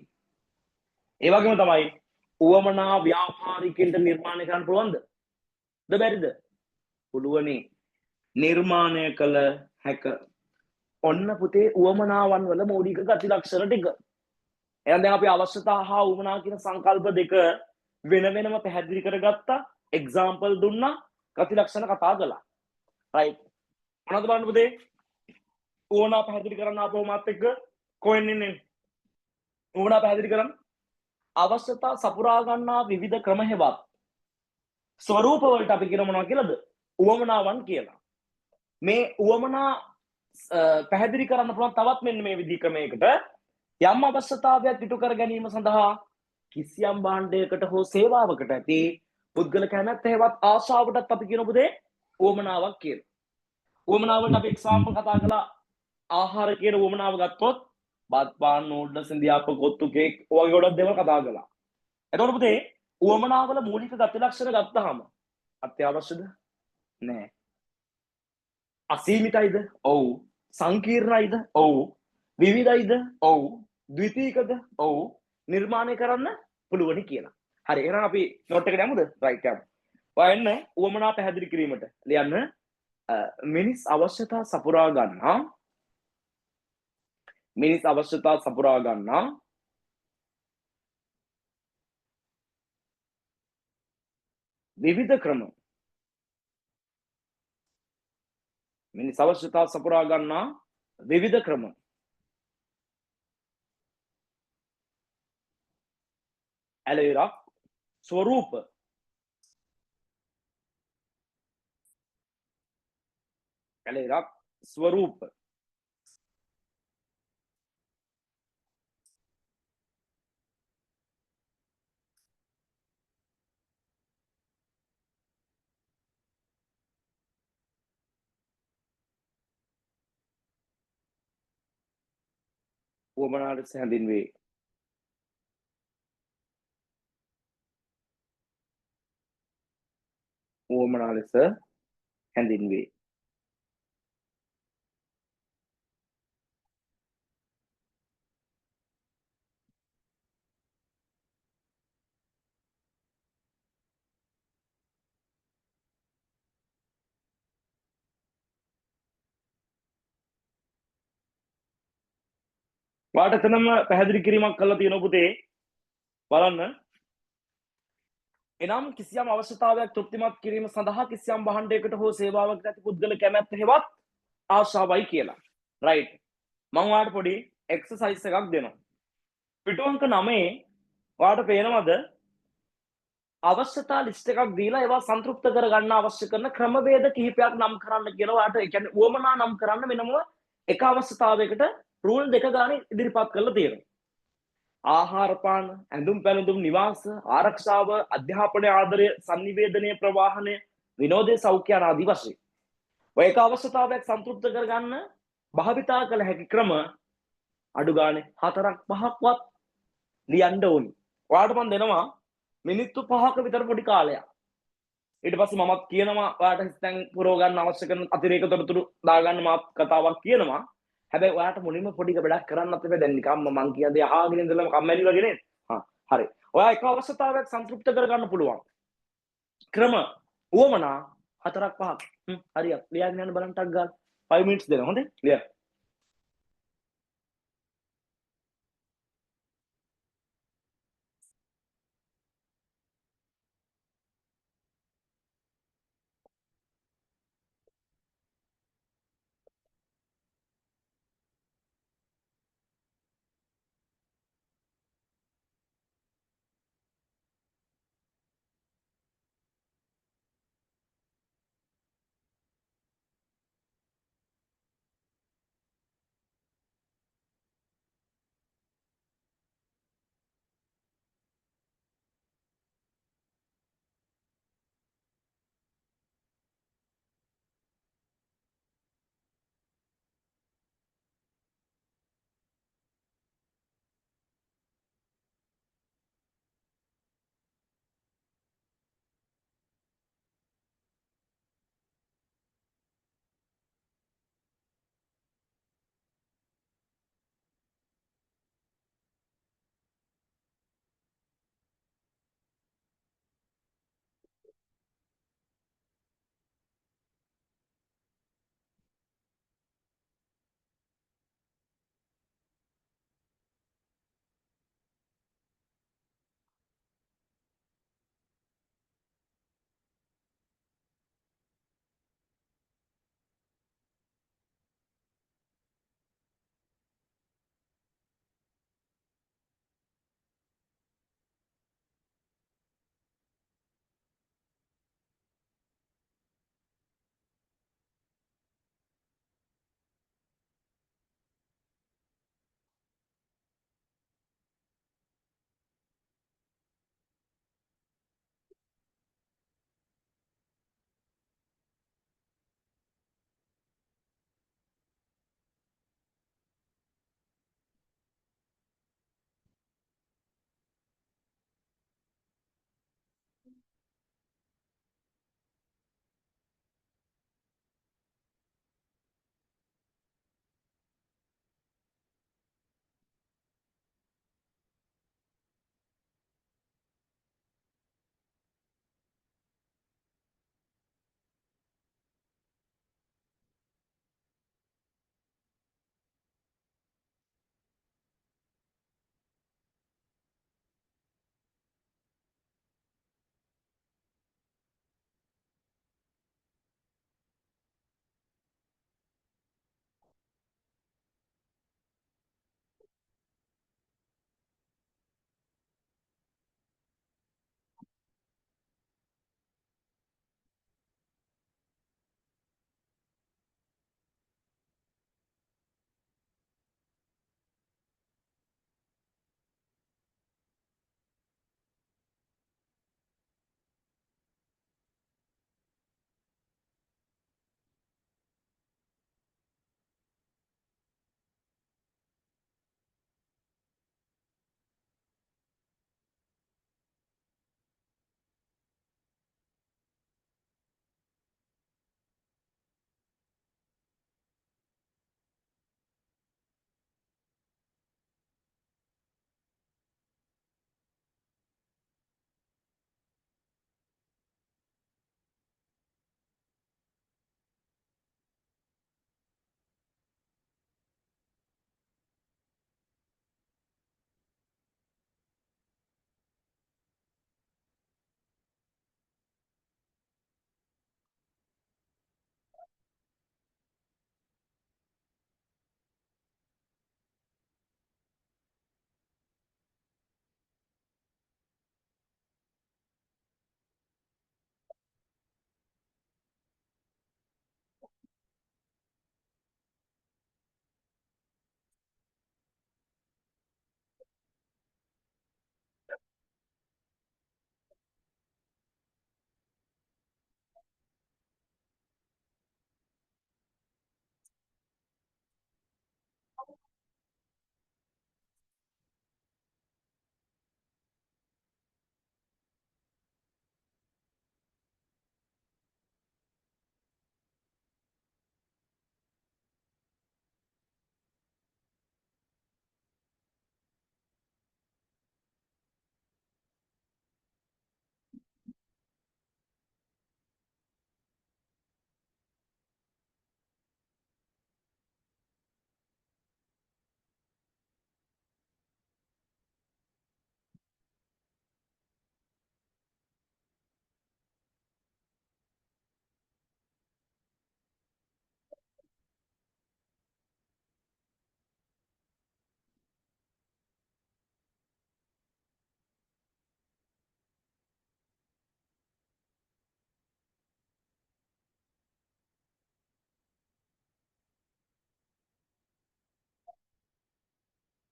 ඒ වගේම තමයි උවමනා ව්‍යාපාරිකයන්ට නිර්මාණය කරන්න පුළුවන්ද? බැරිද? පුළුවනේ. නිර්මාණය කළ හැක. ඔන්න පුතේ උවමනාවන් වල මූලික ගති ලක්ෂණ ටික. එහෙනම් දැන් අපි අවශ්‍යතා හා උවමනා කියන සංකල්ප දෙක වෙන වෙනම පැහැදිලි කරගත්තා. එක්සාම්පල් දුන්නා. ගති ලක්ෂණ කතා කළා. රයිට්. මොනවද බලන්න පුතේ? උවමනා පැහැදිලි කරන්න ආපහු මාත් එක්ක කොහෙන් ඉන්නේ? උවමනා පැහැදිලි කරන්න. අවශ්‍යතා සපුරා ගන්නා විවිධ ක්‍රම හෙවත් ස්වරූප වලට අපි කියන මොනවා කියලාද? උවමනාවන් කියලා. මේ උවමනා පැහැදිලි කරන්න පුළුවන් තවත් මෙන්න මේ විදිහ ක්‍රමයකට යම් අවශ්‍යතාවයක් ඉටු කර ගැනීම සඳහා කිසියම් භාණ්ඩයකට හෝ සේවාවකට ඇති පුද්ගල කැමැත්ත හෙවත් ආශාවටත් අපි කියන පුතේ උවමනාවක් කියලා. උවමනාවට අපි එක්සාම්පල් කතා කළා ආහාර කියන උවමනාව ගත්තොත් බත් පාන් නූඩ්ල්ස් ඉන්දියාප්ප කොත්තු කේක් වගේ ගොඩක් දේවල් කතා කළා. එතකොට පුතේ උවමනාවල මූලික ගති ලක්ෂණ ගත්තාම අත්‍යවශ්‍යද? නෑ. අසීමිතයිද? ඔව්. සංකීර්ණයිද? ඔව්. විවිධයිද? ඔව්. ද්විතීකද? ඔව්. නිර්මාණය කරන්න පුළුවනි කියලා. හරි. එහෙනම් අපි නෝට් එකට යමුද? රයිට් යමු. ඔයා එන්න උවමනා පැහැදිලි කිරීමට. ලියන්න මිනිස් අවශ්‍යතා සපුරා ගන්නා මිනිස් අවශ්‍යතා සපුරා ගන්නා විවිධ ක්‍රම මිනිස් අවශ්‍යතා සපුරා ගන්නා විවිධ ක්‍රම ඇලවිරක් ස්වරූප ඇලවිරක් ස්වරූප උවමනා ලෙස හැඳින්වේ. උවමනා ලෙස හැඳින්වේ. වාට එතනම පැහැදිලි කිරීමක් කරලා තියෙනවා පුතේ. බලන්න. එනම් කිසියම් අවශ්‍යතාවයක් තෘප්තිමත් කිරීම සඳහා කිසියම් භාණ්ඩයකට හෝ සේවාවකට ඇති පුද්ගල කැමැත්ත හෙවත් ආශාවයි කියලා. රයිට්. මම ඔයාලට පොඩි එක්සර්සයිස් එකක් දෙනවා. පිටු අංක 9 ඔයාලට පේනවද අවශ්‍යතා ලිස්ට් එකක් දීලා ඒවා සන්තුෂ්ත කරගන්න අවශ්‍ය කරන ක්‍රමවේද කිහිපයක් නම් කරන්න කියලා ඔයාලට ඒ කියන්නේ උවමනා නම් කරන්න වෙනම එක අවශ්‍යතාවයකට රූල් දෙක ගානේ ඉදිරිපත් කරලා තියෙනවා. ආහාර පාන, ඇඳුම් පැළඳුම්, නිවාස, ආරක්ෂාව, අධ්‍යාපනය, ආදරය, sannivedanaya, ප්‍රවාහනය, විනෝදය, සෞඛ්‍ය ආදී වශයෙන්. ඔය එක අවශ්‍යතාවයක් සන්තුෂ්ත කරගන්න භාවිතා කළ හැකි ක්‍රම අඩු ගානේ 4ක් 5ක්වත් ලියන්න ඕනි. ඔයාලට මම දෙනවා මිනිත්තු 5ක විතර පොඩි කාලයක්. ඊට පස්සේ මමත් කියනවා ඔයාලට හිතෙන් පුරව ගන්න අවශ්‍ය කරන අතිරේක තොරතුරු දාගන්න මාත් කතාවක් කියනවා. හැබැයි ඔයාට මුලින්ම පොඩි වැඩක් කරන්නත් එපා. දැන් නිකම්ම මං කියන දේ අහගෙන ඉඳලා කම්මැලි වගේ නේද? හරි. ඔයා එක අවශ්‍යතාවයක් සන්තුෂ්ත කරගන්න පුළුවන්. ක්‍රම උවමනා 4ක් 5ක්. හරියක්. ලියන්න යන්න බලන්න ටක් ගාලා 5 minutes දෙනවා. හොඳේ? ලියන්න.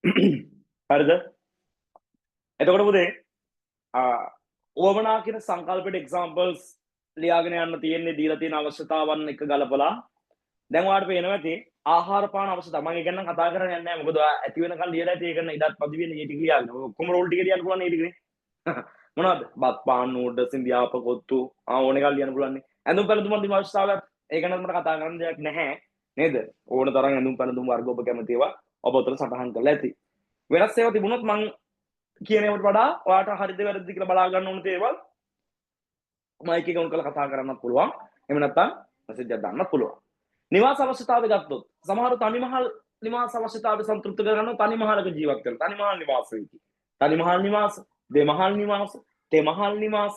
හරිද? එතකොට පුතේ ඕවනා කියන සංකල්පයට එක්සාම්පල්ස් ලියාගෙන යන්න තියෙන්නේ දීලා තියෙන අවශ්‍යතාවන් එක ගලපලා. දැන් ඔයාලට පේනවා ඇති ආහාර පාන අවශ්‍යතා. මම ඒක ගැන කතා කරන්නේ නැහැ. මොකද ඔයා ඇති වෙනකන් ලියලා ඇති ඒක ඉඩත් පදි වෙන්නේ මේ ටික ලියාගෙන. ඔක්කොම රෝල් ටික ලියන්න පුළුවන් මේ ටිකනේ. මොනවද? බත් පාන් නූඩ්ල්ස් ඉන්දියාප කොත්තු ඕන එකක් ලියන්න පුළුවන් නේ. ඇඳුම් පැළඳුම් වලින් අවශ්‍යතාවයක් ඒක ගැන මට කතා කරන්න දෙයක් නැහැ. නේද? ඕන තරම් ඇඳුම් පැළඳුම් වර්ග ඔබ කැමති ඒවා ඔබ උතර සටහන් කරලා ඇති. වෙනස් ඒවා තිබුණොත් මං කියන ඒවාට වඩා ඔයාට හරිද වැරදිද කියලා බලා ගන්න ඕන දේවල් මයික් එක ඔන් කරලා කතා කරන්නත් පුළුවන්. එහෙම නැත්නම් මෙසේජ් එකක් දාන්නත් පුළුවන්. නිවාස අවශ්‍යතාවය ගත්තොත් සමහර තනිමහල් නිවාස අවශ්‍යතාවය සන්තුෂ්ට කරගන්න තනිමහලක ජීවත් වෙනවා. තනිමහල් නිවාස වෙයි. තනිමහල් නිවාස, දෙමහල් නිවාස, තෙමහල් නිවාස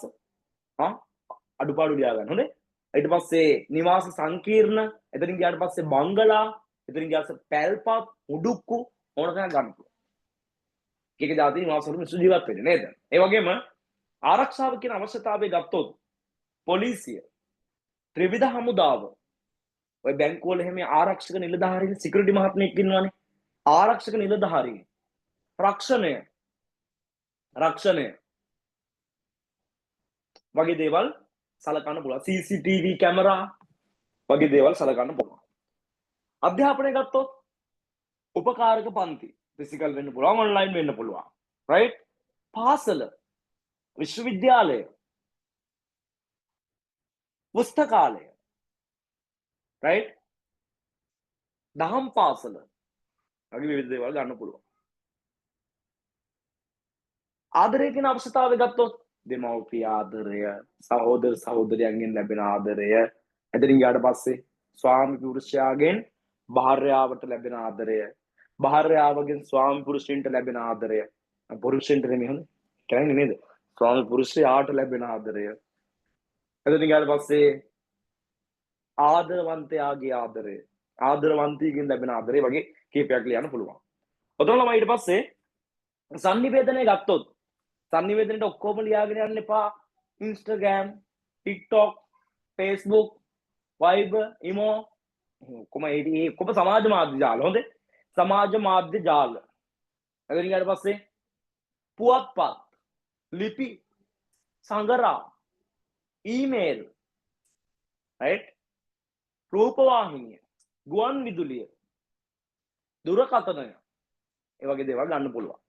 අඩුපාඩු ලියා ගන්න. හොඳේ. ඊට පස්සේ නිවාස සංකීර්ණ, එතනින් ගියාට පස්සේ බංගලා, එතනින් ගියාට පැල්පත්, උඩුක්කු ඕන තැනක් ගන්න පුළුවන්. එක જાති නිවාස වල මිනිස්සු ජීවත් වෙන්නේ නේද? ඒ වගේම ආරක්ෂාව කියන අවශ්‍යතාවය ගත්තොත් පොලිසිය, ත්‍රිවිධ හමුදාව, ඔය බැංකුවල එහෙම ආරක්ෂක නිලධාරීන් සිකියුරිටි මහත්මයෙක් ඉන්නවනේ. ආරක්ෂක නිලධාරීන්, රක්ෂණය වගේ දේවල් සලකන්න පුළුවන්. CCTV කැමරා වගේ දේවල් සලකන්න පුළුවන්. අධ්‍යාපනය ගත්තොත් උපකාරක පන්ති ෆිසිකල් වෙන්න පුළුවන්, ඔන්ලයින් වෙන්න පුළුවන්. රයිට්? පාසල, විශ්වවිද්‍යාලය, පුස්තකාලය, රයිට්? දහම් පාසල වගේ විවිධ දේවල් ගන්න පුළුවන්. ආදරය කියන අවශ්‍යතාවය ගත්තොත් දෙමව්පිය ආදරය, සහෝදර සහෝදරයන්ගෙන් ලැබෙන ආදරය, එතනින් ගියාට පස්සේ ස්වාමි පුරුෂයාගෙන් භාර්යාවට ලැබෙන ආදරය, භාර්යාවගෙන් ස්වාමි පුරුෂයින්ට ලැබෙන ආදරය, පුරුෂයින්ට නෙමෙයි හොඳ කියන්නේ නේද? ස්වාමි පුරුෂයාට ලැබෙන ආදරය. එතනින් ගියාට පස්සේ ආදරවන්තයාගේ ආදරය, ආදරවන්තියගෙන් ලැබෙන ආදරය වගේ කීපයක් ලියන්න පුළුවන්. ඔතනම ඊට පස්සේ සංනිවේදනය ගත්තොත් සංනිවේදනයට ඔක්කොම ලියාගෙන යන්න එපා. Instagram, TikTok, Facebook, Viber, Imo ඔක්කොම ඒ ඔක්කොම සමාජ මාධ්‍ය ජාල. හොඳේ. සමාජ මාධ්‍ය ජාල. එතනින් ඊට පස්සේ පුවත්පත්, ලිපි, සංගරා, ඊමේල්, රයිට්? රූපවාහිනිය, ගුවන් විදුලිය, දුරකථනය, ඒ වගේ දේවල් ගන්න පුළුවන්.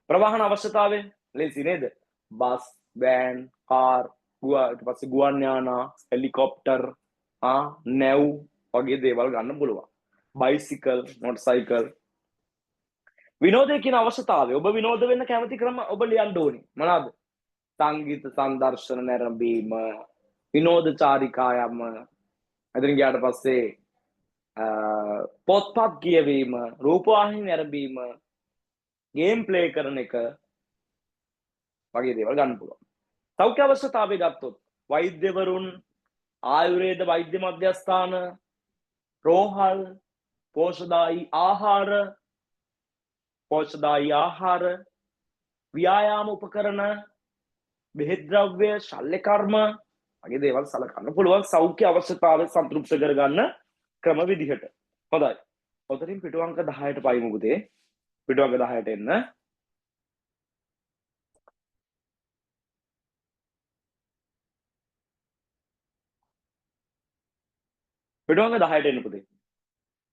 ප්‍රවාහන අවශ්‍යතාවය ලේසි නේද? බස්, වෑන්, කාර්, ඊට පස්සේ ගුවන් යානා, හෙලිකොප්ටර්, නැව් වගේ දේවල් ගන්න පුළුවන්. බයිසිකල්, මොටර්සයිකල්. විනෝදය කියන අවශ්‍යතාවය ඔබ විනෝද වෙන්න කැමති ක්‍රම ඔබ ලියන්න ඕනේ. මොනවාද? සංගීත සංදර්ශන නැරඹීම, විනෝද චාරිකා යාම, එතන ගියාට පස්සේ පොත්පත් කියවීම, රූපවාහිනී නැරඹීම, ගේම් ප්ලේ කරන එක වගේ දේවල් ගන්න පුළුවන්. සෞඛ්‍ය අවශ්‍යතාවය ගත්තොත් වෛද්‍යවරුන්, ආයුර්වේද වෛද්‍ය මධ්‍යස්ථාන, රෝහල්, පෝෂදායී ආහාර, ව්‍යායාම උපකරණ, බෙහෙත් ද්‍රව්‍ය, ශල්‍ය කර්ම වගේ දේවල් සලකන්න පුළුවන් සෞඛ්‍ය අවශ්‍යතාවය සන්තුෂ්ට කරගන්න ක්‍රම විදිහට. හොඳයි. ඔතනින් පිටු අංක 10ට පයිමු පුතේ. පිටු අංක 10ට එන්න. පිටු අංක 10ට එන්න පුතේ.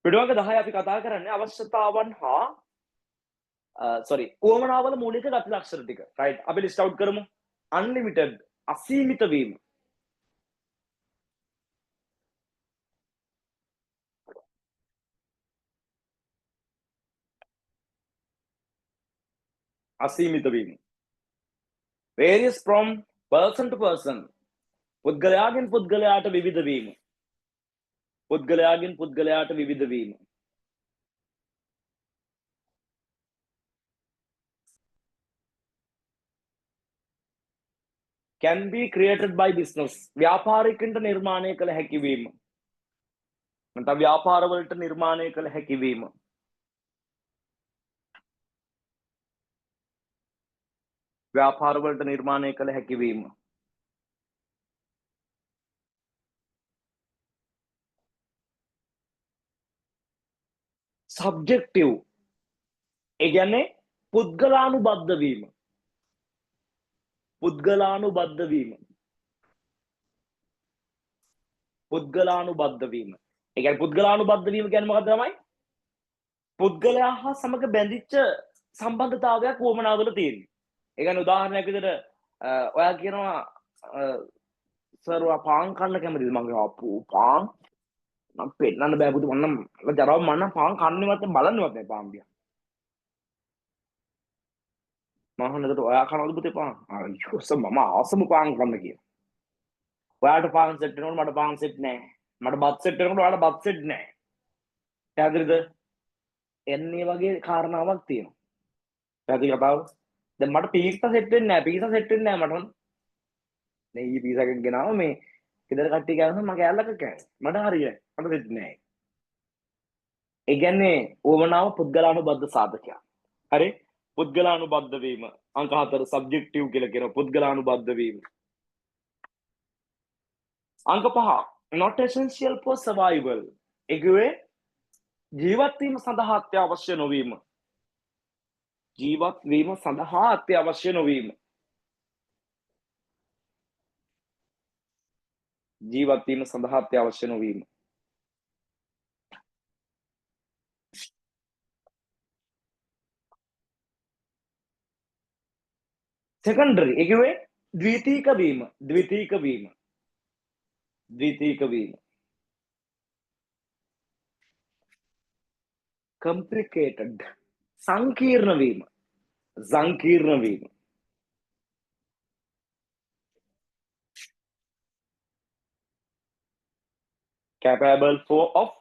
පිටු අංක 10 අපි කතා කරන්නේ අවශ්‍යතාවන් හා උවමනාවල මූලික ගති ලක්ෂණ ටික. රයිට්? අපි ලිස්ට් අවුට් කරමු. අන්ලිමිටඩ් අසීමිත වීම. අසීමිත වීම. varies from person to person. පුද්ගලයාගෙන් පුද්ගලයාට විවිධ වීම. පුද්ගලයාගෙන් පුද්ගලයාට විවිධ වීම. can be created by business. ව්‍යාපාරිකයන්ට නිර්මාණය කළ හැකි වීම. නැත්නම් ව්‍යාපාරවලට නිර්මාණය කළ හැකි වීම. ව්‍යාපාරවලට නිර්මාණය කළ හැකි වීම. subjective ඒ කියන්නේ පුද්ගලානුබද්ධ වීම. පුද්ගලානුබද්ධ වීම. පුද්ගලානුබද්ධ වීම. ඒ කියන්නේ පුද්ගලානුබද්ධ වීම කියන්නේ මොකක්ද ළමයි? පුද්ගලයා හා සමග බැඳිච්ච සම්බන්ධතාවයක් වුවමනාවල තියෙන්නේ. ඒ කියන්නේ උදාහරණයක් විදිහට ඔයා කියනවා සර් ඔයා පාන් කන්න කැමතිද? මම කියනවා අප්පු පාන් මම පෙන්නන්න බෑ පුතේ මම ජරාව මම පාන් කන්නේවත් බලන්නවත් නෑ පාන් දිහා. මම අහනකොට ඔයා කනවද පුතේ පාන්? අයියෝ සර් මම ආසම පාන් කන්න කියලා. ඔයාට පාන් සෙට් වෙනකොට මට පාන් සෙට් නෑ. මට බත් සෙට් වෙනකොට ඔයාට බත් සෙට් නෑ. පැහැදිලිද? එන්නේ වගේ කාරණාවක් තියෙනවා. පැහැදිලි කතාව? දැන් මට පීස්සා සෙට් වෙන්නේ නෑ. පීස්සා සෙට් වෙන්නේ නෑ මට. නෙයි පීසා එකක් ගෙනාව මේ ගෙදර කට්ටිය කෑවම මම කෑල්ලක් කෑවා. මට හරියයි. මට සෙට් නෑ. ඒ කියන්නේ උවමනාව පුද්ගලානුබද්ධ සාධකයක්. හරි? පුද්ගලානුබද්ධ වීම. අංක 4 සබ්ජෙක්ටිව් කියලා කියනවා පුද්ගලානුබද්ධ වීම. අංක 5 not essential for survival. ඒ කිව්වේ ජීවත් වීම සඳහා අත්‍යවශ්‍ය නොවීම. ජීවත් වීම සඳහා අත්‍යවශ්‍ය නොවීම. ජීවත් වීම සඳහා අත්‍යවශ්‍ය නොවීම. secondary ඒ කිව්වේ ද්විතීක වීම. ද්විතීක වීම. ද්විතීක වීම. complicated සංකීර්ණ වීම. සංකීර්ණ වීම. capable for of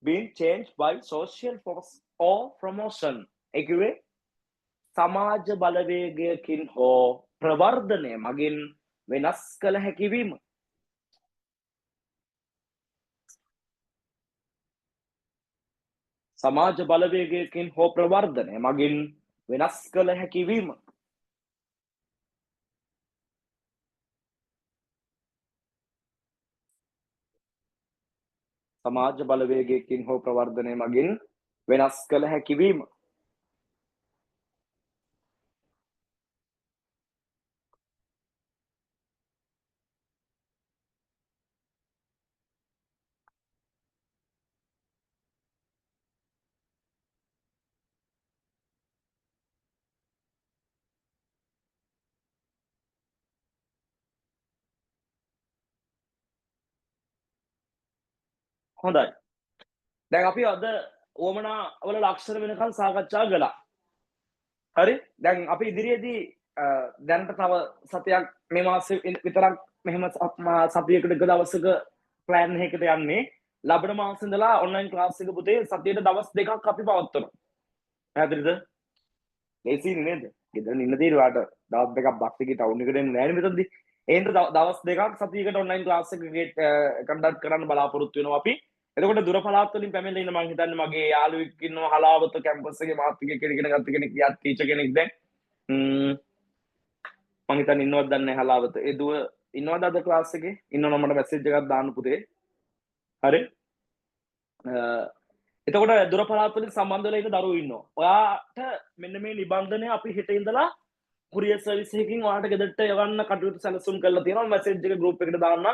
being changed by social force or promotion. ඒ කිව්වේ සමාජ බලවේගයකින් හෝ ප්‍රවර්ධනය මගින් වෙනස් කළ හැකි වීම. සමාජ බලවේගයකින් හෝ ප්‍රවර්ධනය මගින් වෙනස් කළ හැකි වීම. සමාජ බලවේගයකින් හෝ ප්‍රවර්ධනය මගින් වෙනස් කළ හැකි වීම. හොඳයි. දැන් අපි අද උවමනා වල ලක්ෂණ වෙනකන් සාකච්ඡා කළා. හරි? දැන් අපි ඉදිරියේදී දැනට තව සතියක් මේ මාසෙ විතරක් මෙහෙම සතියකට එක දවසක ප්ලෑන් එකකට යන්නේ. ලබන මාසෙ ඉඳලා ඔන්ලයින් ක්ලාස් එක පුතේ සතියට දවස් දෙකක් අපි පවත්වනවා. පැහැදිලිද? ලේසි නේද? ගෙදර ඉන්න තියෙන වාට දවස් දෙකක් බස් එකේ ටවුන් එකට එන්න නෑනේ මෙතනදී. එහෙනම් දවස් දෙකක් සතියකට ඔන්ලයින් ක්ලාස් එක කන්ඩක්ට් කරන්න බලාපොරොත්තු වෙනවා අපි. එතකොට දුර පළාත් වලින් පැමිණලා ඉන්න මම හිතන්නේ මගේ යාළුවෙක් ඉන්නවා හලාවත කැම්පස් එකේ මාත් එක්ක ඉගෙන ගත්ත කෙනෙක් යාත් ටීචර් කෙනෙක් දැන් මම හිතන්නේ ඉන්නවද දන්නේ නැහැ හලාවත ඒ දුව ඉන්නවද අද ක්ලාස් එකේ ඉන්නවනම් මට මැසේජ් එකක් දාන්න පුතේ හරි එතකොට දුර පළාත් වලින් සම්බන්ධ වෙලා ඉන්න දරුවෝ ඉන්නවා ඔයාට මෙන්න මේ නිබන්ධනය අපි හෙට ඉඳලා කුරියර් සර්විස් එකකින් ඔයාලට ගෙදරට යවන්න කටයුතු සැලසුම් කරලා තියෙනවා මැසේජ් එක ගෲප් එකට දාන්න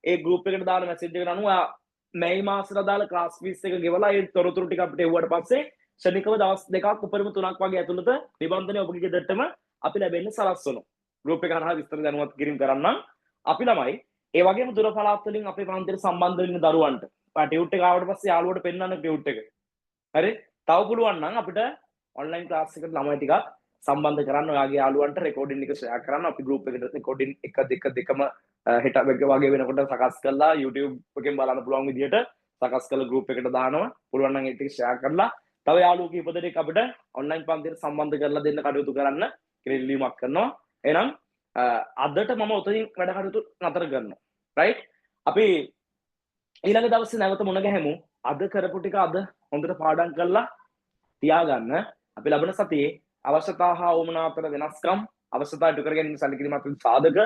ඒ ගෲප් එකට දාන මැසේජ් එකට අනුව ඔයා මේ මාසෙට දාලා ක්ලාස් ෆීස් එක ගෙවලා ඒ තොරතුරු ටික අපිට එවුවට පස්සේ ශනිකව දවස් දෙකක් උපරිම 3ක් වගේ ඇතුළත නිබන්ධනය ඔබගේ ගෙදරටම අපි ලැබෙන්න සලස්වනවා ගෲප් එක හරහා විස්තර දැනුවත් කිරීම කරන්න අපි ළමයි ඒ වගේම දුර පළාත් වලින් අපේ පන්තියට සම්බන්ධ වෙන්න දරුවන්ට ටියුට් එක ආවට පස්සේ යාළුවට පෙන්නන්න ටියුට් එක හරි තව පුළුවන් නම් අපිට ඔන්ලයින් ක්ලාස් එකට ළමයි ටිකක් සම්බන්ධ කරන්න ඔයාගේ යාළුවන්ට රෙකෝඩින් එක ෂෙයා කරන්න අපි ගෲප් එකට රෙකෝඩින් 1 2 දෙකම හෙට වගේ වෙනකොට සකස් කරලා YouTube එකෙන් බලන්න පුළුවන් විදිහට සකස් කරලා ගෲප් එකට දානවා පුළුවන් නම් ඒක ෂෙයා කරලා තව යාළුවෝ කීප දෙනෙක් අපිට ඔන්ලයින් පන්තියට සම්බන්ධ කරලා දෙන්න කටයුතු කරන්න කියලා ඉල්ලීමක් කරනවා එහෙනම් අදට මම උතනින් වැඩ කටයුතු නතර කරනවා රයිට් අපි ඊළඟ දවසේ නැවත මුණ ගැහෙමු අද කරපු ටික අද හොඳට පාඩම් කරලා තියාගන්න අපි ලබන සතියේ අවශ්‍යතා හා උවමනා අතර වෙනස්කම් අවශ්‍යතා ඉටු කර ගැනීම සැලකිලිමත් සාධක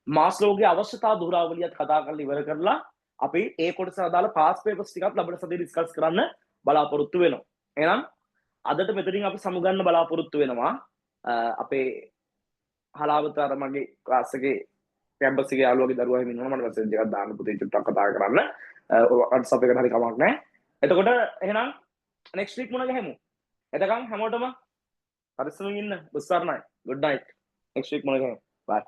මාස්ලෝගේ අවශ්‍යතා දුරාවලියත් කතා කරලා ඉවර කරලා අපි ඒ කොටස අදාළ පාස් පේපර්ස් ටිකක් ලබන සතියේ ඩිස්කස් කරන්න බලාපොරොත්තු වෙනවා එහෙනම් අදට මෙතනින් අපි සමුගන්න බලාපොරොත්තු වෙනවා. අපේ හලාවත අර මගේ ක්ලාස් එකේ කැම්පස් එකේ යාළුවගේ දරුවා එහෙම ඉන්නවා මට මැසේජ් එකක් දාන්න පුතේ චුට්ටක් කතා කරන්න. WhatsApp එකට හරි කමක් නැහැ. එතකොට එහෙනම් next week මුණ ගැහෙමු. එතකන් හැමෝටම පරිස්සමින් ඉන්න. බුස්සාරණයි. good night. next week මුණ ගැහෙමු. bye.